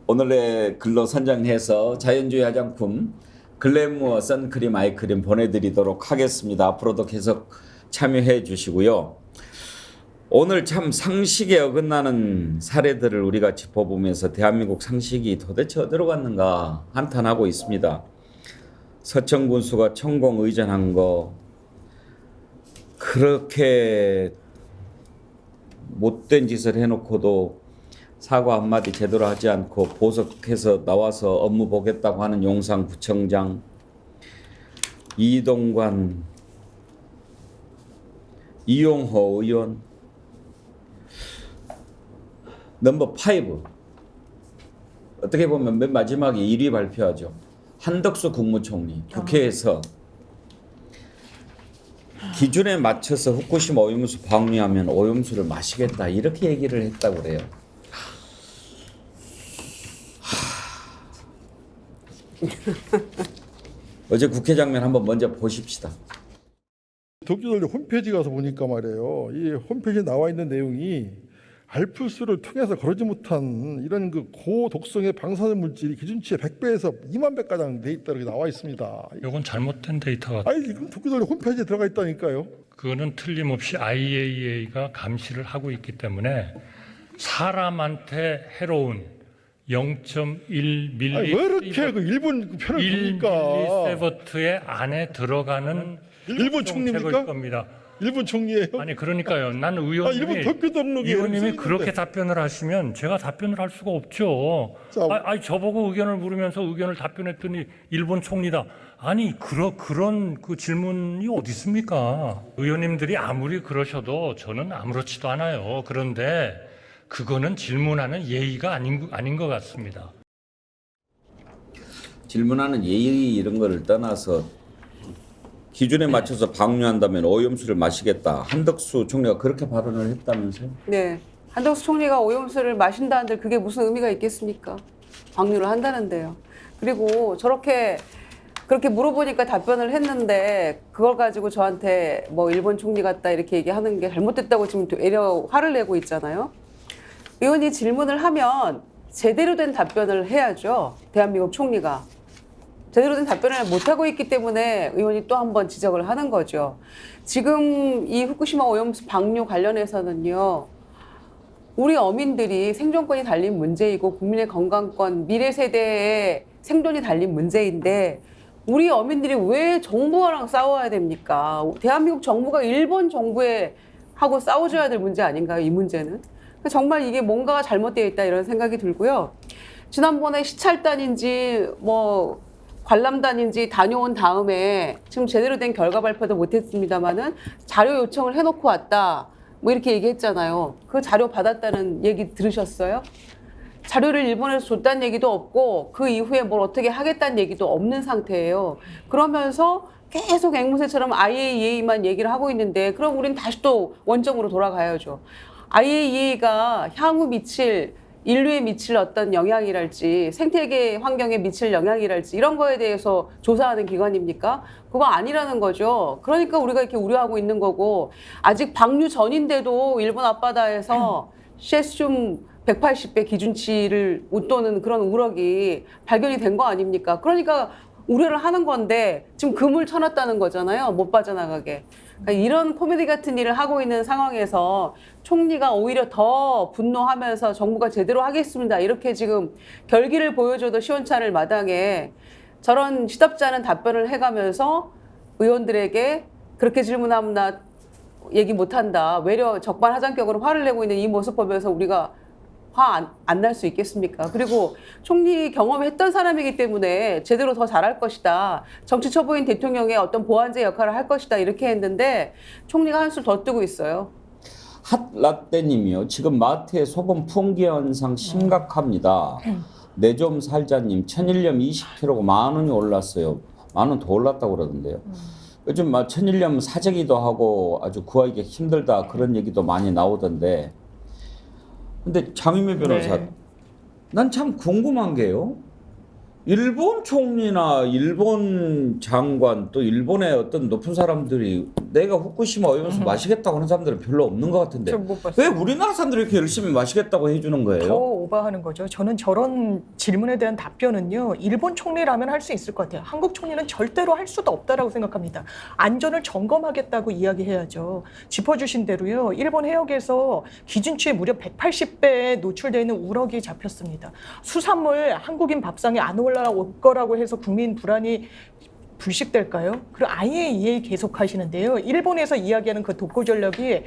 오늘의 글로 선정해서 자연주의 화장품 글래무어 선크림 아이크림 보내드리도록 하겠습니다. 앞으로도 계속 참여해 주시고요. 오늘 참 상식에 어긋나는 사례들을 우리가 짚어보면서 대한민국 상식이 도대체 어디로 갔는가 한탄하고 있습니다. 서청 군수가 천공 의전한 거 그렇게 못된 짓을 해놓고도 사과 한마디 제대로 하지 않고 보석해서 나와서 업무 보겠다고 하는 용산구청장 이동관 이용호 의원 넘버 5 어떻게 보면 맨 마지막에 1위 발표하죠. 한덕수 국무총리 국회에서 기준에 맞춰서 후쿠시마 오염수 방류하면 오염수를 마시겠다 이렇게 얘기를 했다고 그래요. 어제 국회 장면 한번 먼저 보십시다. 독주돌리 홈페이지 가서 보니까 말이에요. 이 홈페이지에 나와 있는 내용이 알프스를 통해서 거르지 못한 이런 그 고독성의 방사능 물질이 기준치의 100배에서 2만 배가량 돼 있다 이렇게 나와 있습니다. 이건 잘못된 데이터가 아니 지금 독주돌리 홈페이지에 들어가 있다니까요. 그거는 틀림없이 IAEA가 감시를 하고 있기 때문에 사람한테 해로운 0.1밀리 아니 왜 이렇게 그 일본 편을 듭니까? 1밀리세버트의 안에 들어가는 일본 총리입니까? 겁니다. 일본 총리예요? 아니 그러니까요. 난 일본 의원님이 도쿄 등록이 의원님이 그렇게 답변을 하시면 제가 답변을 할 수가 없죠. 자, 아니 저보고 의견을 물으면서 의견을 답변했더니 일본 총리다. 아니 그런 그 질문이 어디 있습니까? 의원님들이 아무리 그러셔도 저는 아무렇지도 않아요. 그런데 그거는 질문하는 예의가 아닌 것 같습니다. 질문하는 예의 이런 거를 떠나서 기준에 맞춰서 방류한다면 오염수를 마시겠다. 한덕수 총리가 그렇게 발언을 했다면서요? 네. 한덕수 총리가 오염수를 마신다는데 그게 무슨 의미가 있겠습니까? 방류를 한다는데요. 그리고 그렇게 물어보니까 답변을 했는데 그걸 가지고 저한테 뭐 일본 총리 같다 이렇게 얘기하는 게 잘못됐다고 지금 애려 화를 내고 있잖아요. 의원이 질문을 하면 제대로 된 답변을 해야죠. 대한민국 총리가. 제대로 된 답변을 못하고 있기 때문에 의원이 또 한 번 지적을 하는 거죠. 지금 이 후쿠시마 오염수 방류 관련해서는요. 우리 어민들이 생존권이 달린 문제이고 국민의 건강권, 미래 세대의 생존이 달린 문제인데 우리 어민들이 왜 정부랑 싸워야 됩니까? 대한민국 정부가 일본 정부에 하고 싸워줘야 될 문제 아닌가요? 이 문제는. 정말 이게 뭔가가 잘못되어 있다 이런 생각이 들고요. 지난번에 시찰단인지 뭐 관람단인지 다녀온 다음에 지금 제대로 된 결과 발표도 못했습니다만은 자료 요청을 해놓고 왔다. 뭐 이렇게 얘기했잖아요. 그 자료 받았다는 얘기 들으셨어요? 자료를 일본에서 줬다는 얘기도 없고 그 이후에 뭘 어떻게 하겠다는 얘기도 없는 상태예요. 그러면서 계속 앵무새처럼 IAEA만 얘기를 하고 있는데 그럼 우리는 다시 또 원점으로 돌아가야죠. IAEA가 향후 미칠 인류에 미칠 어떤 영향이랄지 생태계 환경에 미칠 영향이랄지 이런 거에 대해서 조사하는 기관입니까? 그거 아니라는 거죠. 그러니까 우리가 이렇게 우려하고 있는 거고 아직 방류 전인데도 일본 앞바다에서 세슘 180배 기준치를 웃도는 그런 우럭이 발견이 된 거 아닙니까? 그러니까 우려를 하는 건데 지금 그물 쳐놨다는 거잖아요. 못 빠져나가게. 그러니까 이런 코미디 같은 일을 하고 있는 상황에서 총리가 오히려 더 분노하면서 정부가 제대로 하겠습니다. 이렇게 지금 결기를 보여줘도 시원찮을 마당에 저런 시답지 않은 답변을 해가면서 의원들에게 그렇게 질문하면 나 얘기 못한다. 외려 적반하장격으로 화를 내고 있는 이 모습 보면서 우리가 화 안 날 수 있겠습니까? 그리고 총리 경험했던 사람이기 때문에 제대로 더 잘할 것이다. 정치 처부인 대통령의 어떤 보완제 역할을 할 것이다. 이렇게 했는데 총리가 한술 더 뜨고 있어요. 핫라떼님이요. 지금 마트의 소금 품귀 현상 심각합니다. 내 좀 살자님 천일염 20kg고 10,000원이 올랐어요. 10,000원 더 올랐다고 그러던데요. 요즘 천일염 사재기도 하고 아주 구하기가 힘들다 그런 얘기도 많이 나오던데 근데 장유미 변호사, 네. 난 참 궁금한 게요. 일본 총리나 일본 장관 또 일본의 어떤 높은 사람들이 내가 후쿠시마 오염수 마시겠다고 하는 사람들은 별로 없는 것 같은데 저 못 왜 봤어요. 우리나라 사람들이 이렇게 열심히 마시겠다고 해주는 더 거예요? 오버하는 거죠. 저는 저런 질문에 대한 답변은요. 일본 총리라면 할 수 있을 것 같아요. 한국 총리는 절대로 할 수도 없다라고 생각합니다. 안전을 점검하겠다고 이야기해야죠. 짚어주신 대로요. 일본 해역에서 기준치의 무려 180배에 노출되어 있는 우럭이 잡혔습니다. 수산물 한국인 밥상에 안 올라올 거라고 해서 국민 불안이 불식될까요? 그리고 IAEA 계속 하시는데요. 일본에서 이야기하는 그 도쿄 전력이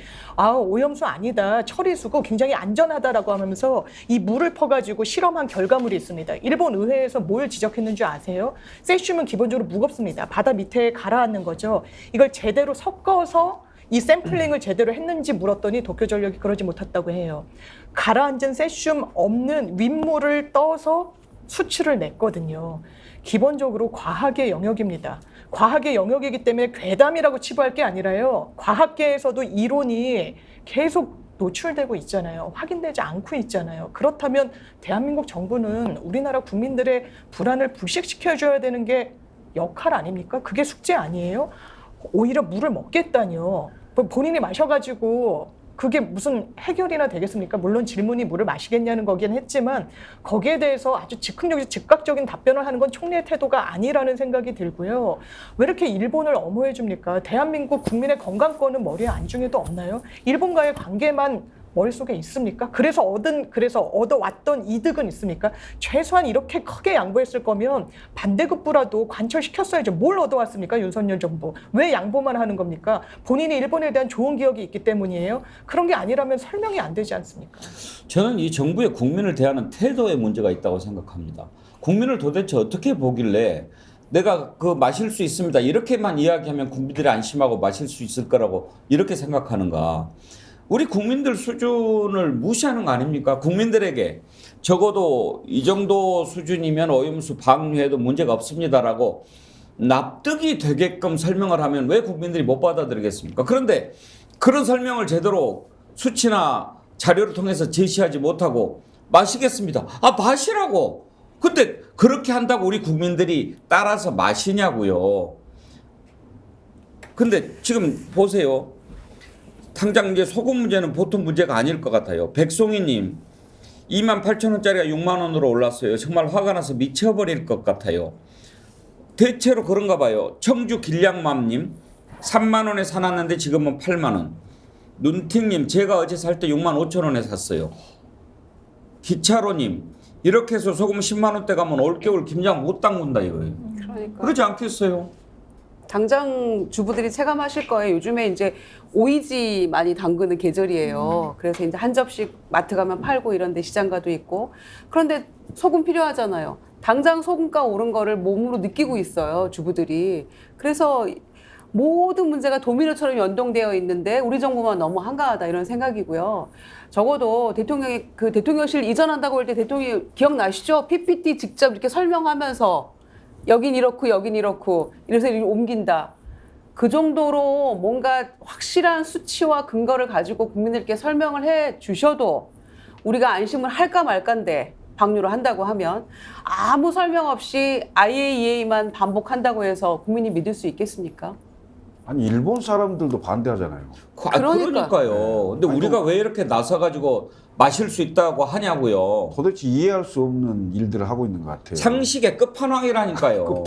오염수 아니다. 처리수고 굉장히 안전하다라고 하면서 이 물을 퍼가지고 실험한 결과물이 있습니다. 일본 의회에서 뭘 지적했는 줄 아세요? 세슘은 기본적으로 무겁습니다. 바다 밑에 가라앉는 거죠. 이걸 제대로 섞어서 이 샘플링을 제대로 했는지 물었더니 도쿄전력이 그러지 못했다고 해요. 가라앉은 세슘 없는 윗물을 떠서 수치를 냈거든요. 기본적으로 과학의 영역입니다. 과학의 영역이기 때문에 괴담이라고 치부할 게 아니라요. 과학계에서도 이론이 계속 노출되고 있잖아요. 확인되지 않고 있잖아요. 그렇다면 대한민국 정부는 우리나라 국민들의 불안을 불식시켜줘야 되는 게 역할 아닙니까? 그게 숙제 아니에요? 오히려 물을 먹겠다니요. 본인이 마셔가지고 그게 무슨 해결이나 되겠습니까? 물론 질문이 물을 마시겠냐는 거긴 했지만 거기에 대해서 아주 즉각적인 답변을 하는 건 총리의 태도가 아니라는 생각이 들고요. 왜 이렇게 일본을 엄호해 줍니까? 대한민국 국민의 건강권은 머리에 안중에도 없나요? 일본과의 관계만 머릿속에 있습니까? 그래서 얻어왔던 이득은 있습니까? 최소한 이렇게 크게 양보했을 거면 반대급부라도 관철시켰어야죠. 뭘 얻어왔습니까? 윤석열 정부. 왜 양보만 하는 겁니까? 본인이 일본에 대한 좋은 기억이 있기 때문이에요. 그런 게 아니라면 설명이 안 되지 않습니까? 저는 이 정부의 국민을 대하는 태도에 문제가 있다고 생각합니다. 국민을 도대체 어떻게 보길래 내가 그 마실 수 있습니다. 이렇게만 이야기하면 국민들이 안심하고 마실 수 있을 거라고 이렇게 생각하는가. 우리 국민들 수준을 무시하는 거 아닙니까? 국민들에게 적어도 이 정도 수준이면 오염수 방류해도 문제가 없습니다라고 납득이 되게끔 설명을 하면 왜 국민들이 못 받아들이겠습니까? 그런데 그런 설명을 제대로 수치나 자료를 통해서 제시하지 못하고 마시겠습니다. 마시라고. 근데 그렇게 한다고 우리 국민들이 따라서 마시냐고요. 근데 지금 보세요. 당장 이제 소금 문제는 보통 문제가 아닐 것 같아요. 백송이님, 28,000원짜리가 6만 원으로 올랐어요. 정말 화가 나서 미쳐버릴 것 같아요. 대체로 그런가 봐요. 청주 길량맘님, 3만 원에 사놨는데 지금은 8만 원. 눈팅님, 제가 어제 살 때 6만 5천 원에 샀어요. 기차로님, 이렇게 해서 소금 10만 원대 가면 올겨울 김장 못 담근다 이거예요. 그러니까. 그러지 않겠어요? 당장 주부들이 체감하실 거예요. 요즘에 이제 오이지 많이 담그는 계절이에요. 그래서 이제 한 접시 마트 가면 팔고 이런데 시장 가도 있고. 그런데 소금 필요하잖아요. 당장 소금가 오른 거를 몸으로 느끼고 있어요, 주부들이. 그래서 모든 문제가 도미노처럼 연동되어 있는데 우리 정부만 너무 한가하다 이런 생각이고요. 적어도 대통령이 그 대통령실 이전한다고 할 때 대통령이 기억나시죠? PPT 직접 이렇게 설명하면서 여긴 이렇고 여긴 이렇고 이래서 이렇게 옮긴다. 그 정도로 뭔가 확실한 수치와 근거를 가지고 국민들께 설명을 해 주셔도 우리가 안심을 할까 말까인데 방류를 한다고 하면 아무 설명 없이 IAEA만 반복한다고 해서 국민이 믿을 수 있겠습니까? 아니 일본 사람들도 반대하잖아요. 그러니까요. 근데 아니, 우리가 왜 이렇게 나서가지고 마실 수 있다고 하냐고요. 도대체 이해할 수 없는 일들을 하고 있는 것 같아요. 상식의 끝판왕이라니까요.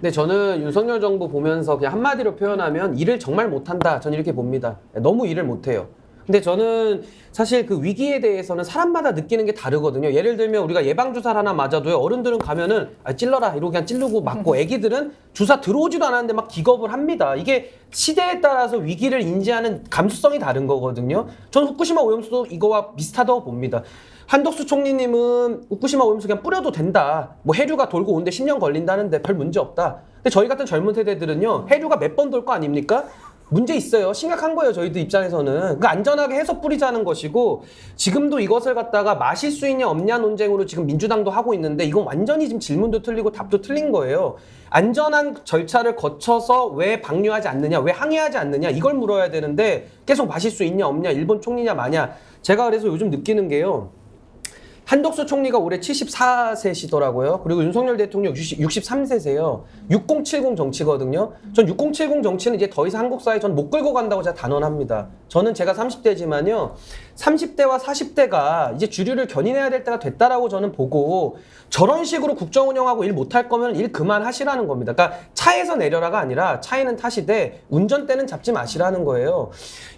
근데 저는 윤석열 정부 보면서 그냥 한마디로 표현하면 일을 정말 못한다. 저는 이렇게 봅니다. 너무 일을 못해요. 근데 저는 사실 그 위기에 대해서는 사람마다 느끼는 게 다르거든요. 예를 들면 우리가 예방주사를 하나 맞아도요. 어른들은 가면은 찔러라 이러고 그냥 찌르고 맞고 애기들은 주사 들어오지도 않았는데 막 기겁을 합니다. 이게 시대에 따라서 위기를 인지하는 감수성이 다른 거거든요. 저는 후쿠시마 오염수도 이거와 비슷하다고 봅니다. 한덕수 총리님은 후쿠시마 오염수 그냥 뿌려도 된다. 뭐 해류가 돌고 오는데 10년 걸린다는데 별 문제 없다. 근데 저희 같은 젊은 세대들은요. 해류가 몇 번 돌 거 아닙니까? 문제 있어요. 심각한 거예요. 저희들 입장에서는. 그러니까 안전하게 해서 뿌리자는 것이고 지금도 이것을 갖다가 마실 수 있냐 없냐 논쟁으로 지금 민주당도 하고 있는데 이건 완전히 지금 질문도 틀리고 답도 틀린 거예요. 안전한 절차를 거쳐서 왜 방류하지 않느냐, 왜 항의하지 않느냐 이걸 물어야 되는데 계속 마실 수 있냐 없냐, 일본 총리냐 마냐. 제가 그래서 요즘 느끼는 게요. 한덕수 총리가 올해 74세시더라고요. 그리고 윤석열 대통령 63세세요. 6070 정치거든요. 전 6070 정치는 이제 더 이상 한국 사회 전 못 끌고 간다고 제가 단언합니다. 저는 제가 30대지만요. 30대와 40대가 이제 주류를 견인해야 될 때가 됐다라고 저는 보고 저런 식으로 국정 운영하고 일 못할 거면 일 그만하시라는 겁니다. 그러니까 차에서 내려라가 아니라 차에는 타시되 운전대는 잡지 마시라는 거예요.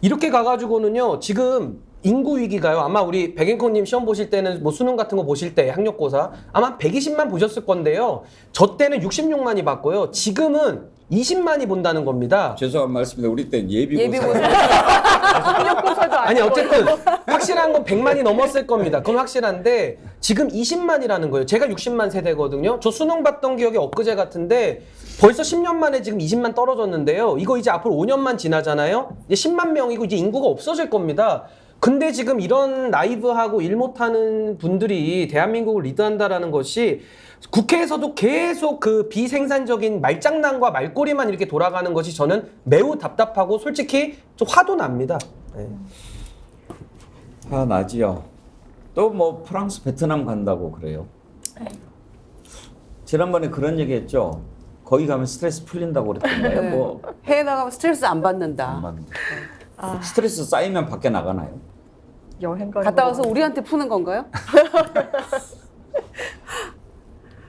이렇게 가가지고는요. 지금 인구 위기가요. 아마 우리 백앵커님 시험 보실 때는 뭐 수능 같은 거 보실 때 학력고사 아마 120만 보셨을 건데요. 저 때는 66만이 봤고요. 지금은 20만이 본다는 겁니다. 죄송한 말씀인데 우리 때는 예비고사. 학력고사도 아니 어쨌든 확실한 건 100만이 넘었을 겁니다. 그건 확실한데 지금 20만이라는 거예요. 제가 60만 세대거든요. 저 수능 봤던 기억이 엊그제 같은데 벌써 10년 만에 지금 20만 떨어졌는데요. 이거 이제 앞으로 5년만 지나잖아요. 이제 10만 명이고 이제 인구가 없어질 겁니다. 근데 지금 이런 나이브하고 일 못하는 분들이 대한민국을 리드한다라는 것이 국회에서도 계속 그 비생산적인 말장난과 말꼬리만 이렇게 돌아가는 것이 저는 매우 답답하고 솔직히 좀 화도 납니다. 네. 화 나지요. 또 뭐 프랑스, 베트남 간다고 그래요. 지난번에 그런 얘기했죠. 거기 가면 스트레스 풀린다고 그랬던가요? 네. 뭐 해외 나가면 스트레스 안 받는다. 스트레스 쌓이면 밖에 나가나요? 여행 갔다 와서 우리한테 푸는 건가요?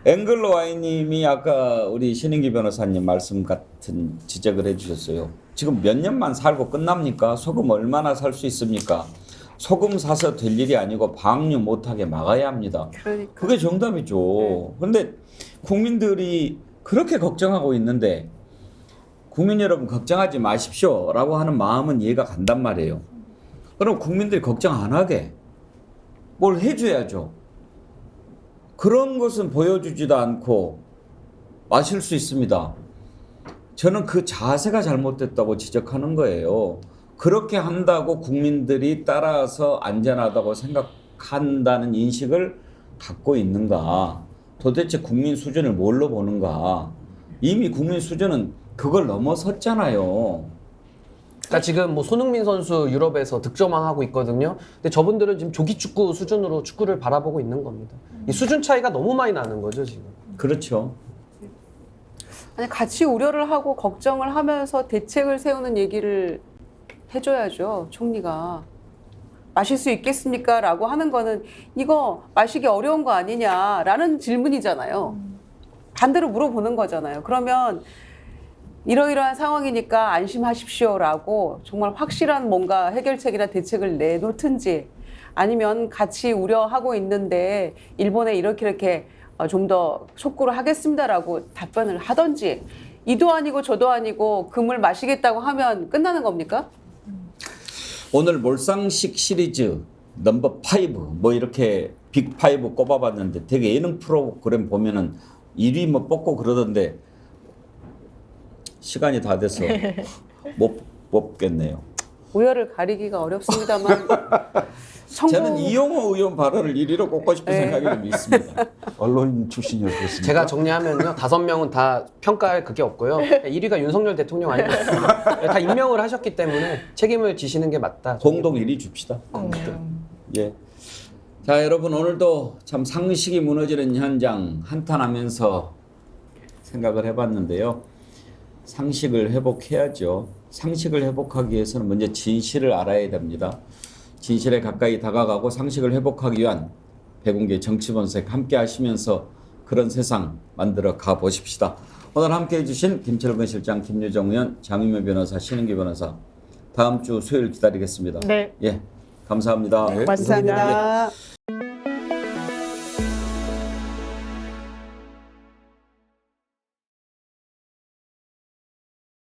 앵글로 와이님이 아까 우리 신인기 변호사님 말씀 같은 지적을 해주셨어요. 지금 몇 년만 살고 끝납니까? 소금 얼마나 살 수 있습니까? 소금 사서 될 일이 아니고 방류 못하게 막아야 합니다. 그러니까. 그게 정답이죠. 그런데 국민들이 그렇게 걱정하고 있는데 국민 여러분 걱정하지 마십시오라고 하는 마음은 이해가 간단 말이에요. 그럼 국민들이 걱정 안 하게 뭘 해줘야죠. 그런 것은 보여주지도 않고 마실 수 있습니다. 저는 그 자세가 잘못됐다고 지적하는 거예요. 그렇게 한다고 국민들이 따라서 안전하다고 생각한다는 인식을 갖고 있는가? 도대체 국민 수준을 뭘로 보는가? 이미 국민 수준은 그걸 넘어섰잖아요. 그러니까 지금 뭐 손흥민 선수 유럽에서 득점왕하고 있거든요. 근데 저분들은 지금 조기 축구 수준으로 축구를 바라보고 있는 겁니다. 이 수준 차이가 너무 많이 나는 거죠, 지금. 그렇죠. 아니 같이 우려를 하고 걱정을 하면서 대책을 세우는 얘기를 해줘야죠. 총리가. 마실 수 있겠습니까? 라고 하는 거는 이거 마시기 어려운 거 아니냐라는 질문이잖아요. 반대로 물어보는 거잖아요. 그러면 이러이러한 상황이니까 안심하십시오라고 정말 확실한 뭔가 해결책이나 대책을 내놓든지 아니면 같이 우려하고 있는데 일본에 이렇게 좀 더 촉구를 하겠습니다라고 답변을 하든지 이도 아니고 저도 아니고 금을 마시겠다고 하면 끝나는 겁니까? 오늘 몰상식 시리즈 넘버 5 뭐 이렇게 빅5 꼽아봤는데 되게 예능 프로그램 보면은 1위 뭐 뽑고 그러던데 시간이 다 돼서 못 뽑겠네요. 우열을 가리기가 어렵습니다만 저는 이용호 의원 발언을 1위로 꼽고 싶은 생각이 좀 있습니다. 언론인 출신이었습니다. 제가 정리하면요. 5명은 다 평가할 그게 없고요. 1위가 윤석열 대통령 아니겠습니까? 다 임명을 하셨기 때문에 책임을 지시는 게 맞다. 공동 1위 줍시다. 예. 자, 여러분 오늘도 참 상식이 무너지는 현장 한탄하면서 생각을 해봤는데요. 상식을 회복해야죠. 상식을 회복하기 위해서는 먼저 진실을 알아야 됩니다. 진실에 가까이 다가가고 상식을 회복하기 위한 백운계 정치본색 함께 하시면서 그런 세상 만들어 가보십시다. 오늘 함께 해주신 김철근 실장, 김유정 의원, 장윤모 변호사, 신은기 변호사 다음 주 수요일 기다리겠습니다. 네. 예, 감사합니다. 감사합니다.